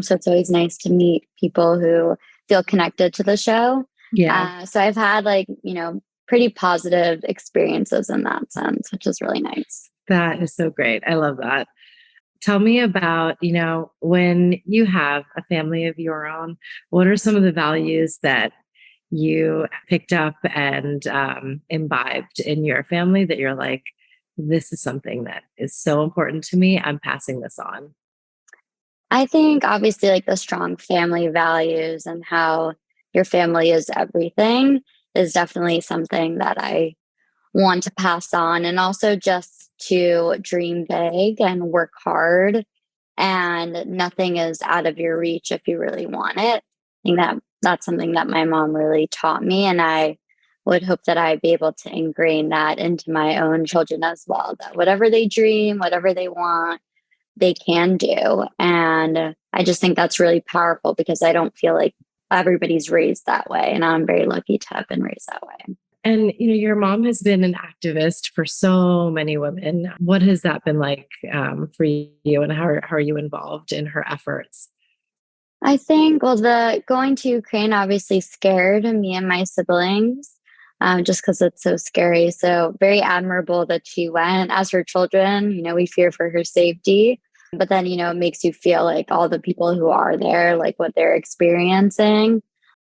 So it's always nice to meet people who feel connected to the show.
Yeah.
So I've had pretty positive experiences in that sense, which is really nice.
That is so great. I love that. Tell me about, when you have a family of your own, what are some of the values that you picked up and imbibed in your family that you're like, this is something that is so important to me, I'm passing this on?
I think obviously like the strong family values and how your family is everything is definitely something that I want to pass on. And also just to dream big and work hard, and nothing is out of your reach if you really want it. I think that that's something that my mom really taught me. And I would hope that I'd be able to ingrain that into my own children as well, that whatever they dream, whatever they want, they can do. And I just think that's really powerful because I don't feel like everybody's raised that way. And I'm very lucky to have been raised that way.
And your mom has been an activist for so many women. What has that been like for you, and how are you involved in her efforts?
I think, well, the going to Ukraine obviously scared me and my siblings, just because it's so scary. So very admirable that she went. As her children, we fear for her safety. But then, it makes you feel like all the people who are there, like what they're experiencing.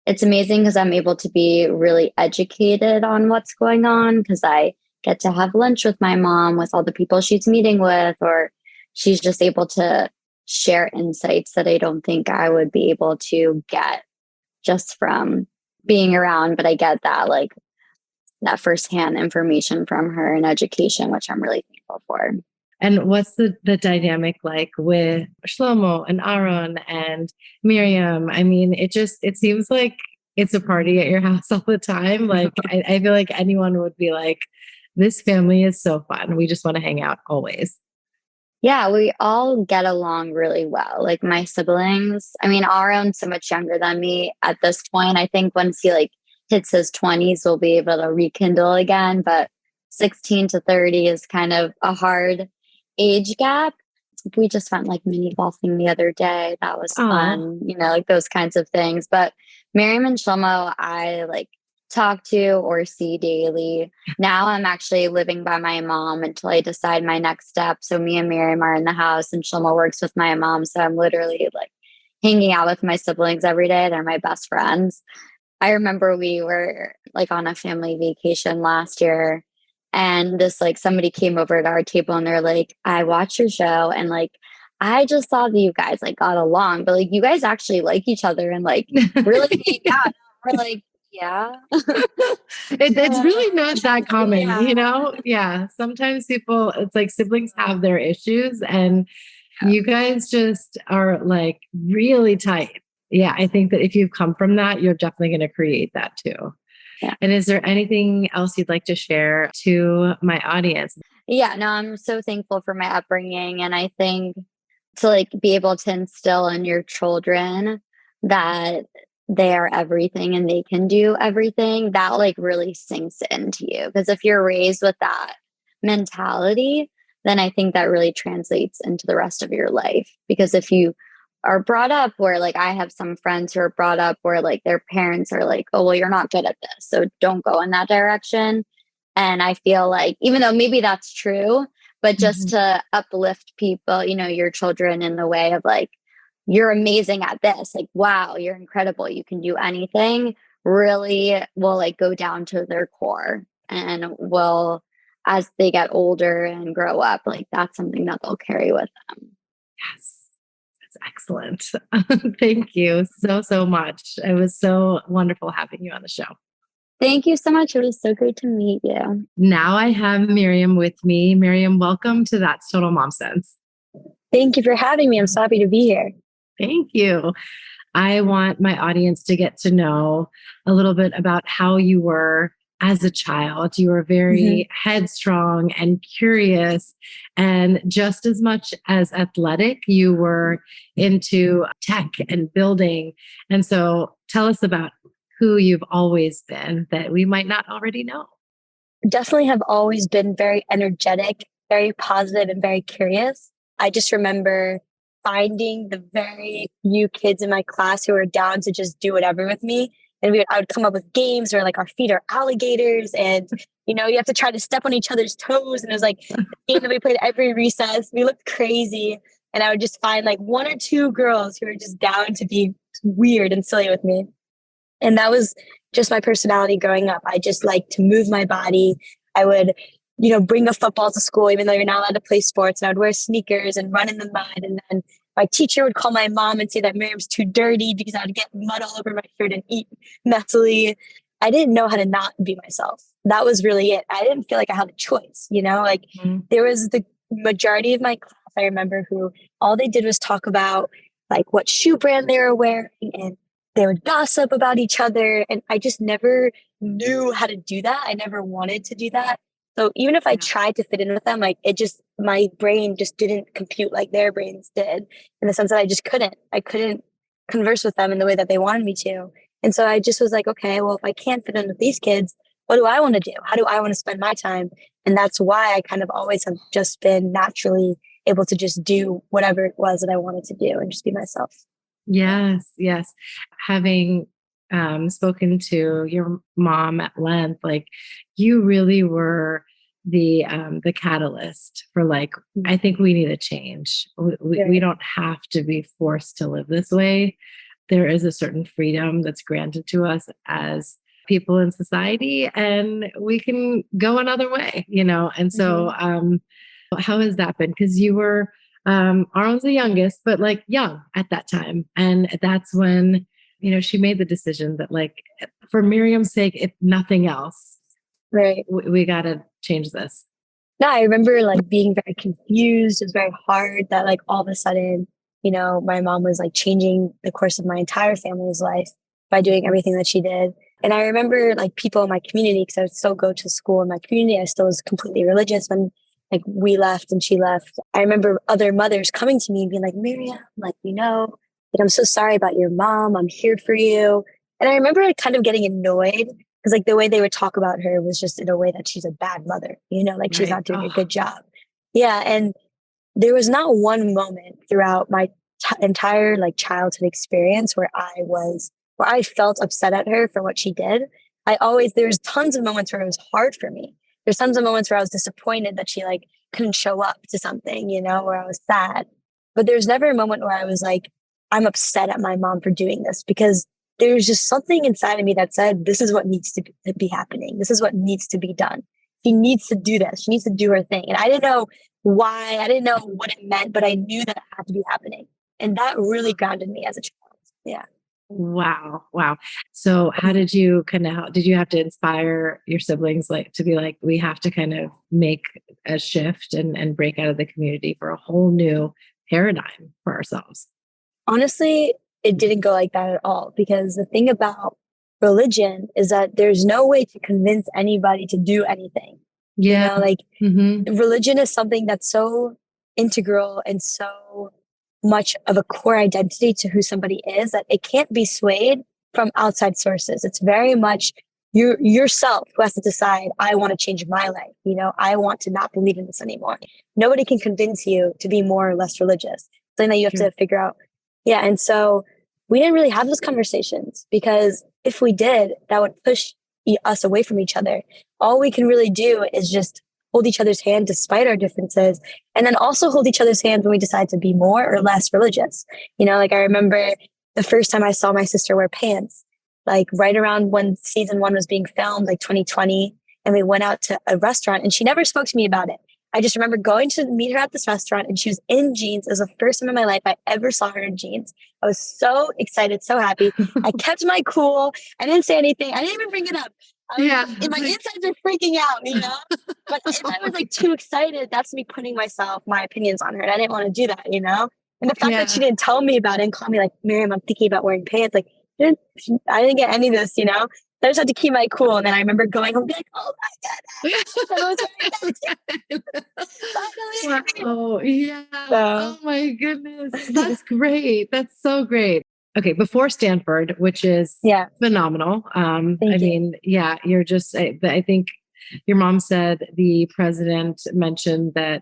It's amazing because I'm able to be really educated on what's going on because I get to have lunch with my mom, with all the people she's meeting with, or she's just able to share insights that I don't think I would be able to get just from being around. But I get that firsthand information from her and education, which I'm really thankful for.
And what's the dynamic like with Shlomo and Aaron and Miriam? I mean, it seems like it's a party at your house all the time. Like, I feel like anyone would be like, this family is so fun. We just want to hang out always.
Yeah, we all get along really well. Like my siblings, I mean, Aaron's so much younger than me at this point. I think once he hits his 20s, we'll be able to rekindle again. But 16 to 30 is kind of a hard age gap. We just went mini golfing the other day. That was fun, those kinds of things. But Miriam and Shlomo, I talk to or see daily. Now I'm actually living by my mom until I decide my next step. So me and Miriam are in the house and Shlomo works with my mom. So I'm literally hanging out with my siblings every day. They're my best friends. I remember we were on a family vacation last year, and this somebody came over to our table and they're like, I watched your show and I just saw that you guys got along, but you guys actually like each other and really hang out. We're like, yeah.
It's really not that common,
Yeah.
Yeah. Sometimes people, it's siblings have their issues and you guys just are really tight. Yeah. I think that if you've come from that, you're definitely going to create that too.
Yeah.
And is there anything else you'd like to share to my audience?
Yeah, no, I'm so thankful for my upbringing. And I think to like be able to instill in your children that they are everything and they can do everything, that like really sinks into you. Because if you're raised with that mentality, then I think that really translates into the rest of your life. Because if you are brought up where like I have some friends who are brought up where like their parents are like, oh, well, you're not good at this, so don't go in that direction. And I feel like, even though maybe that's true, but just
Mhm.
to uplift people, you know, your children in the way of like, you're amazing at this, like, wow, you're incredible, you can do anything, really will like go down to their core and will, as they get older and grow up, like that's something that they'll carry with them.
Yes, that's excellent. Thank you so, so much. It was so wonderful having you on the show.
Thank you so much. It was so great to meet you.
Now I have Miriam with me. Miriam, welcome to That's Total Mom Sense.
Thank you for having me. I'm so happy to be here.
Thank you. I want my audience to get to know a little bit about how you were as a child. You were
Mhm.
very headstrong and curious, and just as much as athletic, you were into tech and building. And so tell us about who you've always been that we might not already know.
Definitely have always been very energetic, very positive, and very curious. I just remember finding the very few kids in my class who were down to just do whatever with me. And I would come up with games where like our feet are alligators and, you have to try to step on each other's toes. And it was like a game that we played every recess. We looked crazy. And I would just find like one or two girls who were just down to be weird and silly with me. And that was just my personality growing up. I just like to move my body. I would, bring a football to school, even though you're not allowed to play sports. And I would wear sneakers and run in the mud. And then my teacher would call my mom and say that Miriam's too dirty because I would get mud all over my shirt and eat messily. I didn't know how to not be myself. That was really it. I didn't feel like I had a choice, like
Mhm.
there was the majority of my class, I remember, who all they did was talk about like what shoe brand they were wearing, and they would gossip about each other. And I just never knew how to do that. I never wanted to do that. So even if I tried to fit in with them, like my brain just didn't compute like their brains did, in the sense that I couldn't converse with them in the way that they wanted me to. And so I just was like, okay, well, if I can't fit in with these kids, what do I want to do? How do I want to spend my time? And that's why I kind of always have just been naturally able to just do whatever it was that I wanted to do and just be myself.
Yes, yes. Having spoken to your mom at length, like you really were the catalyst for like, I think we need a change. We
Right.
don't have to be forced to live this way. There is a certain freedom that's granted to us as people in society, and we can go another way. And so,
Mhm.
how has that been? Because you were Arlen's the youngest, but like young at that time. And that's when, she made the decision that like, for Miriam's sake, if nothing else,
Right.
we got to change this.
No, I remember like being very confused. It was very hard that like all of a sudden, my mom was like changing the course of my entire family's life by doing everything that she did. And I remember like people in my community, because I would still go to school in my community. I still was completely religious when like we left and she left. I remember other mothers coming to me and being like, Miriam, like, like, I'm so sorry about your mom. I'm here for you. And I remember like kind of getting annoyed because like the way they would talk about her was just in a way that she's a bad mother, like she's
Right.
not doing a
Oh,
good job. Yeah. And there was not one moment throughout my entire like childhood experience where I felt upset at her for what she did. There's tons of moments where it was hard for me. There's tons of moments where I was disappointed that she like couldn't show up to something, where I was sad. But there's never a moment where I was like, I'm upset at my mom for doing this, because there was just something inside of me that said, this is what needs to be happening. This is what needs to be done. She needs to do this. She needs to do her thing. And I didn't know why. I didn't know what it meant, but I knew that it had to be happening. And that really grounded me as a child. Yeah.
wow. Wow. So how did you did you have to inspire your siblings like to be like, we have to kind of make a shift and break out of the community for a whole new paradigm for ourselves?
Honestly, it didn't go like that at all, because the thing about religion is that there's no way to convince anybody to do anything.
Yeah.
You know, like
Mm-hmm.
religion is something that's so integral and so much of a core identity to who somebody is that it can't be swayed from outside sources. It's very much yourself who has to decide, I want to change my life. You know, I want to not believe in this anymore. Nobody can convince you to be more or less religious. Something that you have
Sure.
to figure out. Yeah. And so we didn't really have those conversations because if we did, that would push us away from each other. All we can really do is just hold each other's hand despite our differences, and then also hold each other's hands when we decide to be more or less religious. You know, like I remember the first time I saw my sister wear pants, like right around when season 1 was being filmed, like 2020, and we went out to a restaurant and she never spoke to me about it. I just remember going to meet her at this restaurant and she was in jeans. It was the first time in my life I ever saw her in jeans. I was so excited, so happy. I kept my cool. I didn't say anything. I didn't even bring it up.
Yeah.
My insides are freaking out, you know? But if I was like too excited, that's me putting my opinions on her. And I didn't want to do that, you know? And the fact that she didn't tell me about it and call me like, Miriam, I'm thinking about wearing pants. Like, I didn't get any of this, you know? I just had to keep my cool. And then I remember going home and be like, oh my goodness.
Oh, yeah.
So,
Oh my goodness. That's great. That's so great. Okay, before Stanford, which is
yeah.
phenomenal.
Thank you.
Mean, yeah, you're just, I think your mom said the president mentioned that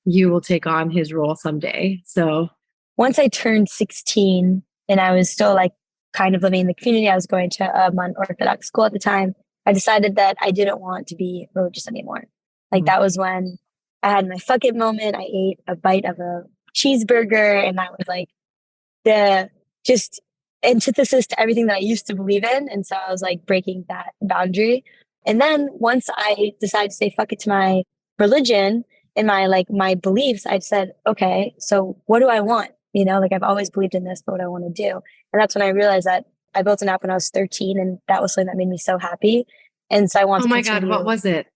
you will take on his role someday. So
once I turned 16 and I was still like kind of living in the community, I was going to a Unorthodox school at the time. I decided that I didn't want to be religious anymore. Like that was when I had my fuck it moment. I ate a bite of a cheeseburger and that was like the just antithesis to everything that I used to believe in. And so I was like breaking that boundary. And then once I decided to say fuck it to my religion and my beliefs, I said, okay, so what do I want? You know, like I've always believed in this, but what do I want to do? And that's when I realized that I built an app when I was 13 and that was something that made me so happy. And so I wanted to continue.
God, what was it?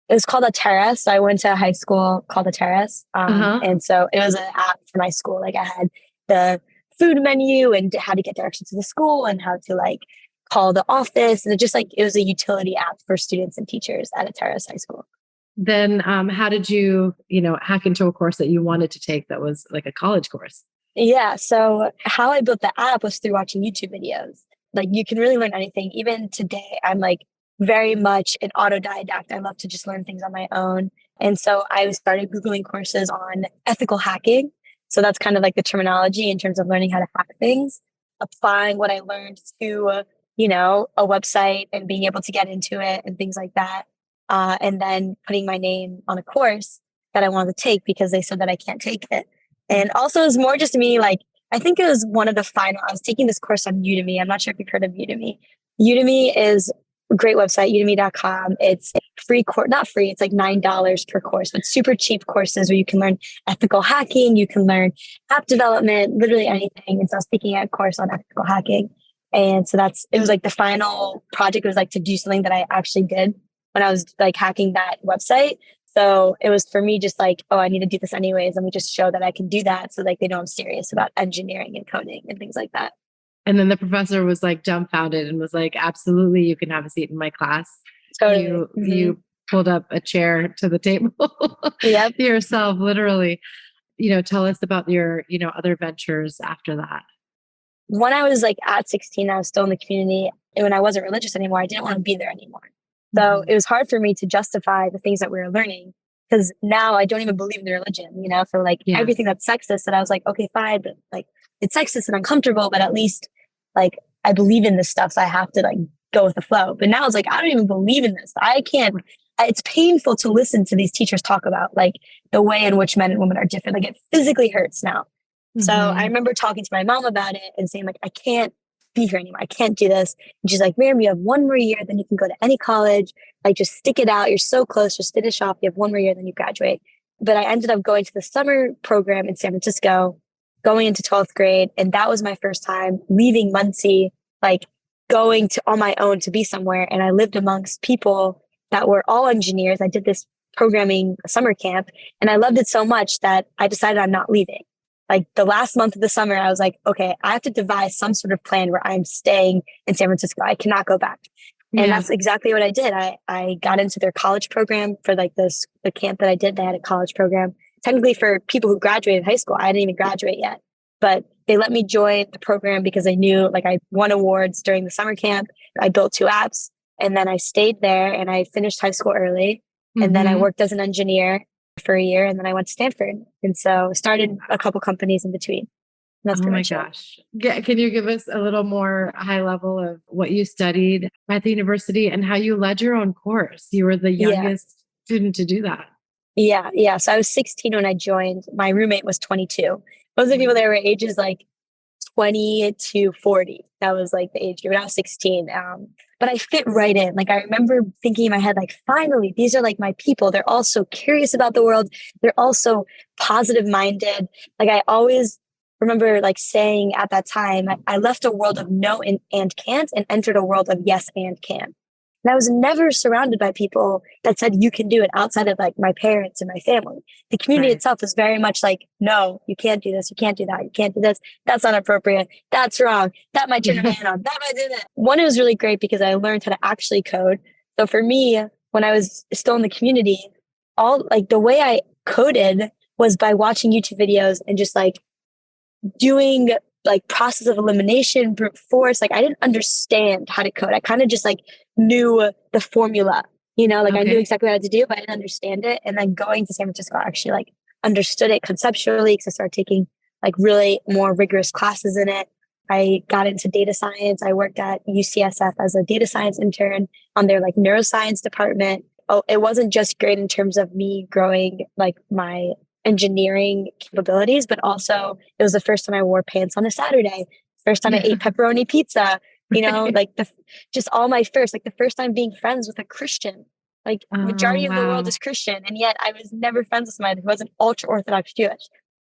It was called A Terrace. So I went to a high school called A Terrace. And so it was an app for my school. Like I had the food menu and how to get directions to the school and how to like call the office. And it was a utility app for students and teachers at A Terrace High School.
Then how did you, hack into a course that you wanted to take that was like a college course?
Yeah. So how I built the app was through watching YouTube videos. Like you can really learn anything. Even today, I'm like very much an autodidact. I love to just learn things on my own. And so I started Googling courses on ethical hacking. So that's kind of like the terminology in terms of learning how to hack things, applying what I learned to, a website and being able to get into it and things like that. And then putting my name on a course that I wanted to take because they said that I can't take it. And also it was more just me, like, I think it was one of the final, I was taking this course on Udemy. I'm not sure if you've heard of Udemy. Udemy is a great website, udemy.com. It's free course, not free. It's like $9 per course, but super cheap courses where you can learn ethical hacking. You can learn app development, literally anything. And so I was taking a course on ethical hacking. And so it was like the final project was like to do something that I actually did when I was like hacking that website. So it was for me just like, oh, I need to do this anyways. Let me just show that I can do that. So like they know I'm serious about engineering and coding and things like that.
And then the professor was like dumbfounded and was like, absolutely, you can have a seat in my class.
Totally.
You pulled up a chair to the table yourself, literally. Tell us about your, other ventures after that.
When I was like at 16, I was still in the community. And when I wasn't religious anymore, I didn't want to be there anymore. So it was hard for me to justify the things that we were learning because now I don't even believe in the religion, So like everything that's sexist that I was like, okay, fine, but like it's sexist and uncomfortable, but at least like I believe in this stuff. So I have to like go with the flow. But now it's like, I don't even believe in this. I can't, it's painful to listen to these teachers talk about like the way in which men and women are different. Like it physically hurts now. So I remember talking to my mom about it and saying like, I can't be here anymore. I can't do this. And she's like, Miriam, you have one more year, then you can go to any college. Like just stick it out. You're so close. Just finish off. You have one more year, then you graduate. But I ended up going to the summer program in San Francisco, going into 12th grade. And that was my first time leaving Muncie, like going to on my own to be somewhere. And I lived amongst people that were all engineers. I did this programming summer camp and I loved it so much that I decided I'm not leaving. Like the last month of the summer, I was like, okay, I have to devise some sort of plan where I'm staying in San Francisco. I cannot go back. And that's exactly what I did. I got into their college program for like the camp that I did. They had a college program technically for people who graduated high school. I didn't even graduate yet, but they let me join the program because they knew like I won awards during the summer camp. I built 2 apps and then I stayed there and I finished high school early. And then I worked as an engineer for a year and then I went to Stanford. And so started a couple companies in between. That's
Oh
pretty
my
much it.
gosh. Can you give us a little more high level of what you studied at the university and how you led your own course? You were the youngest student to do that.
Yeah. So I was 16 when I joined. My roommate was 22. Most of the people there were ages like 20 to 40. That was like the age group. And I was 16. But I fit right in. Like I remember thinking in my head, like, finally, these are like my people. They're all so curious about the world. They're all so positive minded. Like I always remember like saying at that time, I left a world of no and can't and entered a world of yes and can. And I was never surrounded by people that said you can do it outside of like my parents and my family. The community itself was very much like, no, you can't do this. You can't do that. You can't do this. That's not appropriate. That's wrong. That might turn a man on. That might do that. One, it was really great because I learned how to actually code. So for me, when I was still in the community, all like the way I coded was by watching YouTube videos and just like doing like process of elimination, brute force. Like I didn't understand how to code. I kind of just like knew the formula, like I knew exactly what to do, but I didn't understand it. And then going to San Francisco, I actually like understood it conceptually because I started taking like really more rigorous classes in it. I got into data science. I worked at UCSF as a data science intern on their like neuroscience department. Oh, it wasn't just great in terms of me growing like my engineering capabilities, but also it was the first time I wore pants on a Saturday, first time I ate pepperoni pizza, like just all my first, like the first time being friends with a Christian, like majority of the world is Christian. And yet I was never friends with somebody who wasn't ultra Orthodox Jewish. It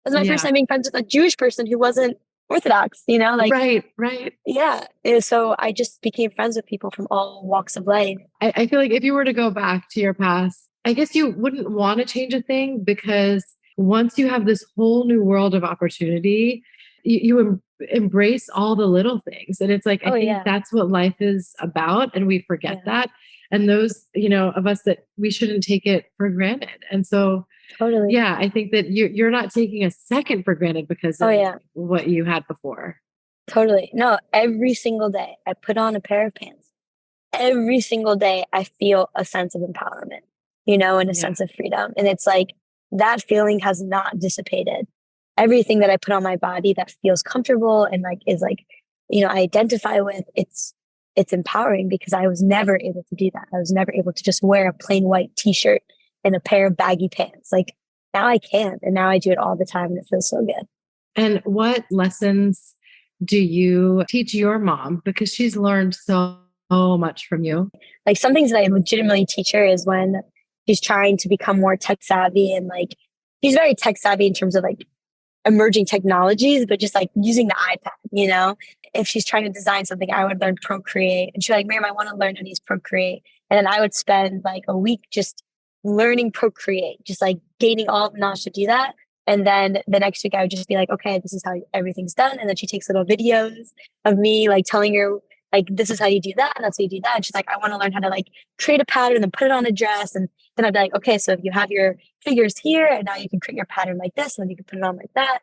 was my first time being friends with a Jewish person who wasn't Orthodox, like,
right.
Yeah. And so I just became friends with people from all walks of life.
I feel like if you were to go back to your past, I guess you wouldn't want to change a thing because once you have this whole new world of opportunity, you embrace all the little things. And it's like, I think that's what life is about. And we forget that. And those, of us that we shouldn't take it for granted. And so,
totally.
Yeah, I think that you're not taking a second for granted because of what you had before.
Totally. No, every single day I put on a pair of pants. Every single day I feel a sense of empowerment, and a sense of freedom. And it's like, that feeling has not dissipated. Everything that I put on my body that feels comfortable and like is like, I identify with, it's empowering because I was never able to do that. I was never able to just wear a plain white t-shirt and a pair of baggy pants. Like now I can, and now I do it all the time and it feels so good.
And what lessons do you teach your mom? Because she's learned so much from you.
Like some things that I legitimately teach her is when she's trying to become more tech savvy, and like she's very tech savvy in terms of like emerging technologies, but just like using the iPad, if she's trying to design something, I would learn Procreate. And she's like, Miriam, I want to learn how to use Procreate. And then I would spend like a week just learning Procreate, just like gaining all the knowledge to do that. And then the next week I would just be like, okay, this is how everything's done. And then she takes little videos of me like telling her, like, this is how you do that. And that's how you do that. And she's like, I want to learn how to like create a pattern and put it on a dress. And then I'd be like, okay, so if you have your figures here and now you can create your pattern like this and then you can put it on like that.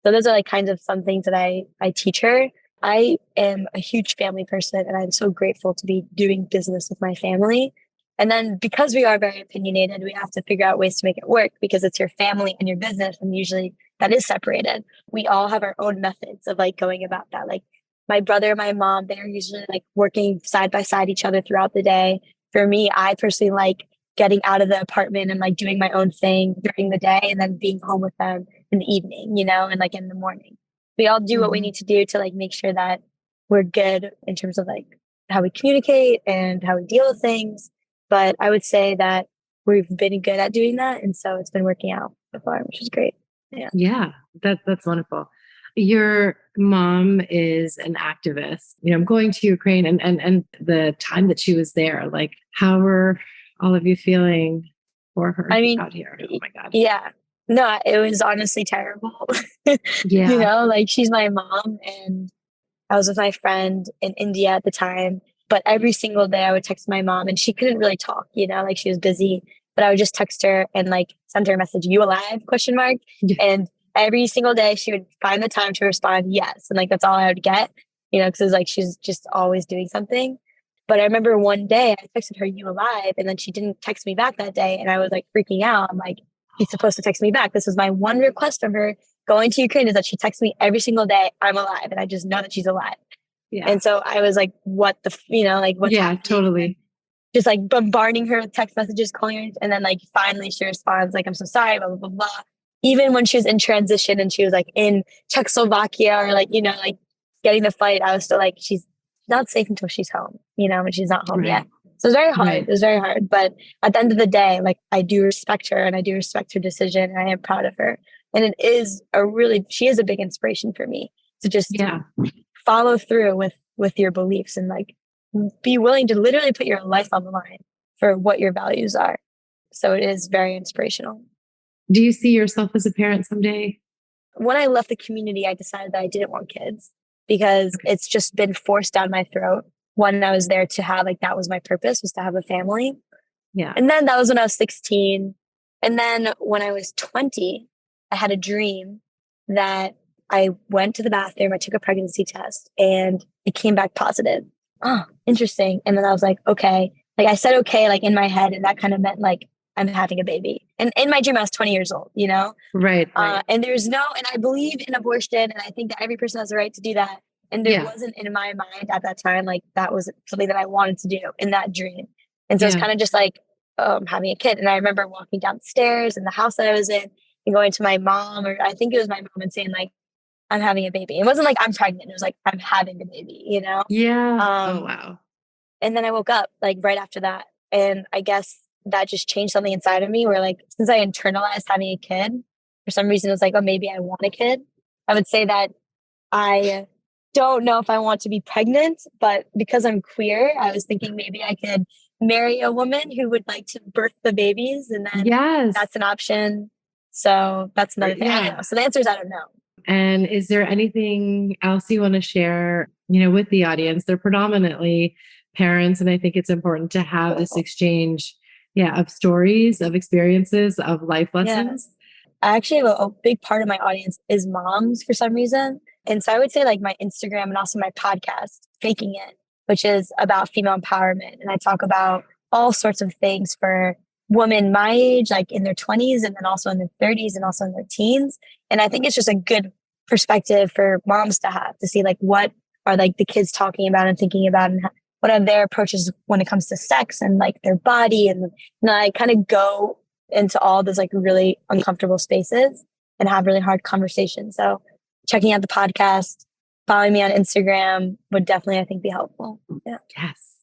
So those are like kind of some things that I teach her. I am a huge family person and I'm so grateful to be doing business with my family. And then because we are very opinionated, we have to figure out ways to make it work because it's your family and your business. And usually that is separated. We all have our own methods of like going about that. Like my brother and my mom, they're usually like working side by side each other throughout the day. For me, I personally like getting out of the apartment and like doing my own thing during the day and then being home with them in the evening, and like in the morning. We all do what we need to do to like make sure that we're good in terms of like how we communicate and how we deal with things. But I would say that we've been good at doing that. And so it's been working out so far, which is great.
Yeah, that's wonderful. Your mom is an activist. I'm going to Ukraine and the time that she was there, like how were all of you feeling for her out here? Oh my God.
Yeah. No, it was honestly terrible.
Yeah.
Like she's my mom and I was with my friend in India at the time. But every single day I would text my mom, and she couldn't really talk, like she was busy, but I would just text her and like send her a message, "You alive?" question mark.
Yeah.
And every single day she would find the time to respond, yes. And like, that's all I would get, because it was like, she's just always doing something. But I remember one day I texted her, "You alive?" And then she didn't text me back that day. And I was like freaking out. I'm like, she's supposed to text me back. This was my one request from her going to Ukraine, is that she texts me every single day, "I'm alive." And I just know that she's alive.
Yeah.
And so I was like, what the, like what's happening?
Totally.
Just like bombarding her with text messages, calling her. And then like finally she responds like, "I'm so sorry, blah, blah, blah, blah." Even when she was in transition and she was like in Czechoslovakia or like, like getting the flight, I was still like, she's not safe until she's home, when she's not home yet. So it was very hard.
Right.
It was very hard. But at the end of the day, like I do respect her and I do respect her decision and I am proud of her. And it is she is a big inspiration for me to just follow through with your beliefs and like be willing to literally put your life on the line for what your values are. So it is very inspirational.
Do you see yourself as a parent someday?
When I left the community, I decided that I didn't want kids because it's just been forced down my throat. When I was there to have, like, that was my purpose, was to have a family.
Yeah.
And then that was when I was 16. And then when I was 20, I had a dream that I went to the bathroom, I took a pregnancy test and it came back positive. Oh, interesting. And then I was like, okay, like I said, okay, like in my head. And that kind of meant like, I'm having a baby. And in my dream, I was 20 years old,
Right.
And and I believe in abortion. And I think that every person has the right to do that. And there wasn't in my mind at that time, like that was something that I wanted to do in that dream. And so it's kind of just like having a kid. And I remember walking down the stairs in the house that I was in and going to my mom, or I think it was my mom, and saying like, "I'm having a baby." It wasn't like I'm pregnant. It was like, I'm having a baby,
Yeah. Oh, wow.
And then I woke up like right after that. And I guess that just changed something inside of me where like, since I internalized having a kid, for some reason, it was like, oh, maybe I want a kid. I would say that I don't know if I want to be pregnant, but because I'm queer, I was thinking maybe I could marry a woman who would like to birth the babies. And then that's an option. So that's another thing. I don't know. So the answer is I don't know.
And is there anything else you want to share, with the audience? They're predominantly parents. And I think it's important to have this exchange, of stories, of experiences, of life lessons.
I actually have a big part of my audience is moms for some reason. And so I would say like my Instagram and also my podcast, Faking It, which is about female empowerment. And I talk about all sorts of things for women my age, like in their 20s and then also in their 30s and also in their teens. And I think it's just a good perspective for moms to have, to see like what are like the kids talking about and thinking about, and what are their approaches when it comes to sex and like their body. And I kind of go into all those like really uncomfortable spaces and have really hard conversations. So checking out the podcast, following me on Instagram would definitely, I think, be helpful. Yeah.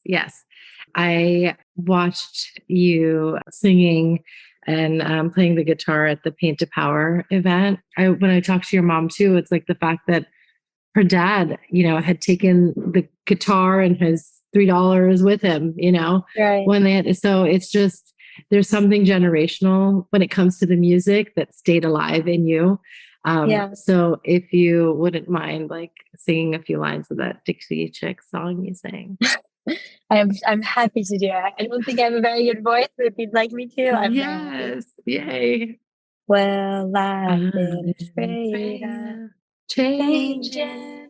Yes. I watched you singing and playing the guitar at the Paint to Power event. When I talked to your mom too, it's like the fact that her dad, had taken the guitar and his $3 with him,
right.
when they had, so it's just, there's something generational when it comes to the music that stayed alive in you. So if you wouldn't mind like singing a few lines of that Dixie Chicks song you sang.
I'm happy to do it. I don't think I have a very good voice, but if you'd like me to, I'm
Yes. Yay.
Well, I've been afraid of changing,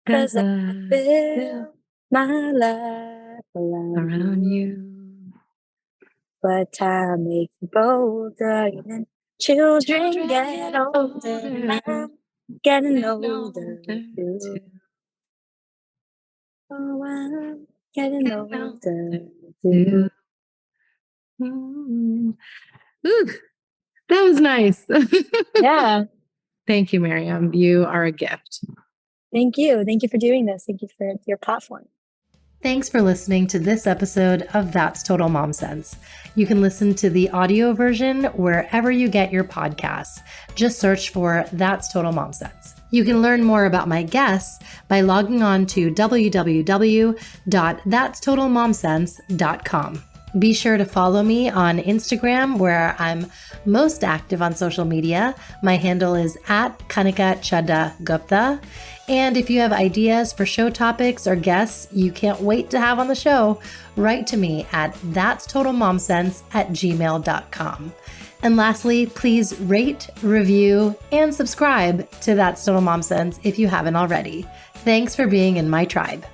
'cause I built my life around you. But time makes you bolder, and children get older, and I'm getting older too. Oh, I'm getting older too.
Ooh, that was nice.
Yeah.
Thank you, Miriam. You are a gift.
Thank you. Thank you for doing this. Thank you for your platform.
Thanks for listening to this episode of That's Total Mom Sense. You can listen to the audio version wherever you get your podcasts. Just search for That's Total Mom Sense. You can learn more about my guests by logging on to www.thatstotalmomsense.com. Be sure to follow me on Instagram, where I'm most active on social media. My handle is at Kanika Chadda-Gupta. And if you have ideas for show topics or guests you can't wait to have on the show, write to me at thatstotalmomsense@gmail.com. And lastly, please rate, review, and subscribe to That's Total Mom Sense if you haven't already. Thanks for being in my tribe.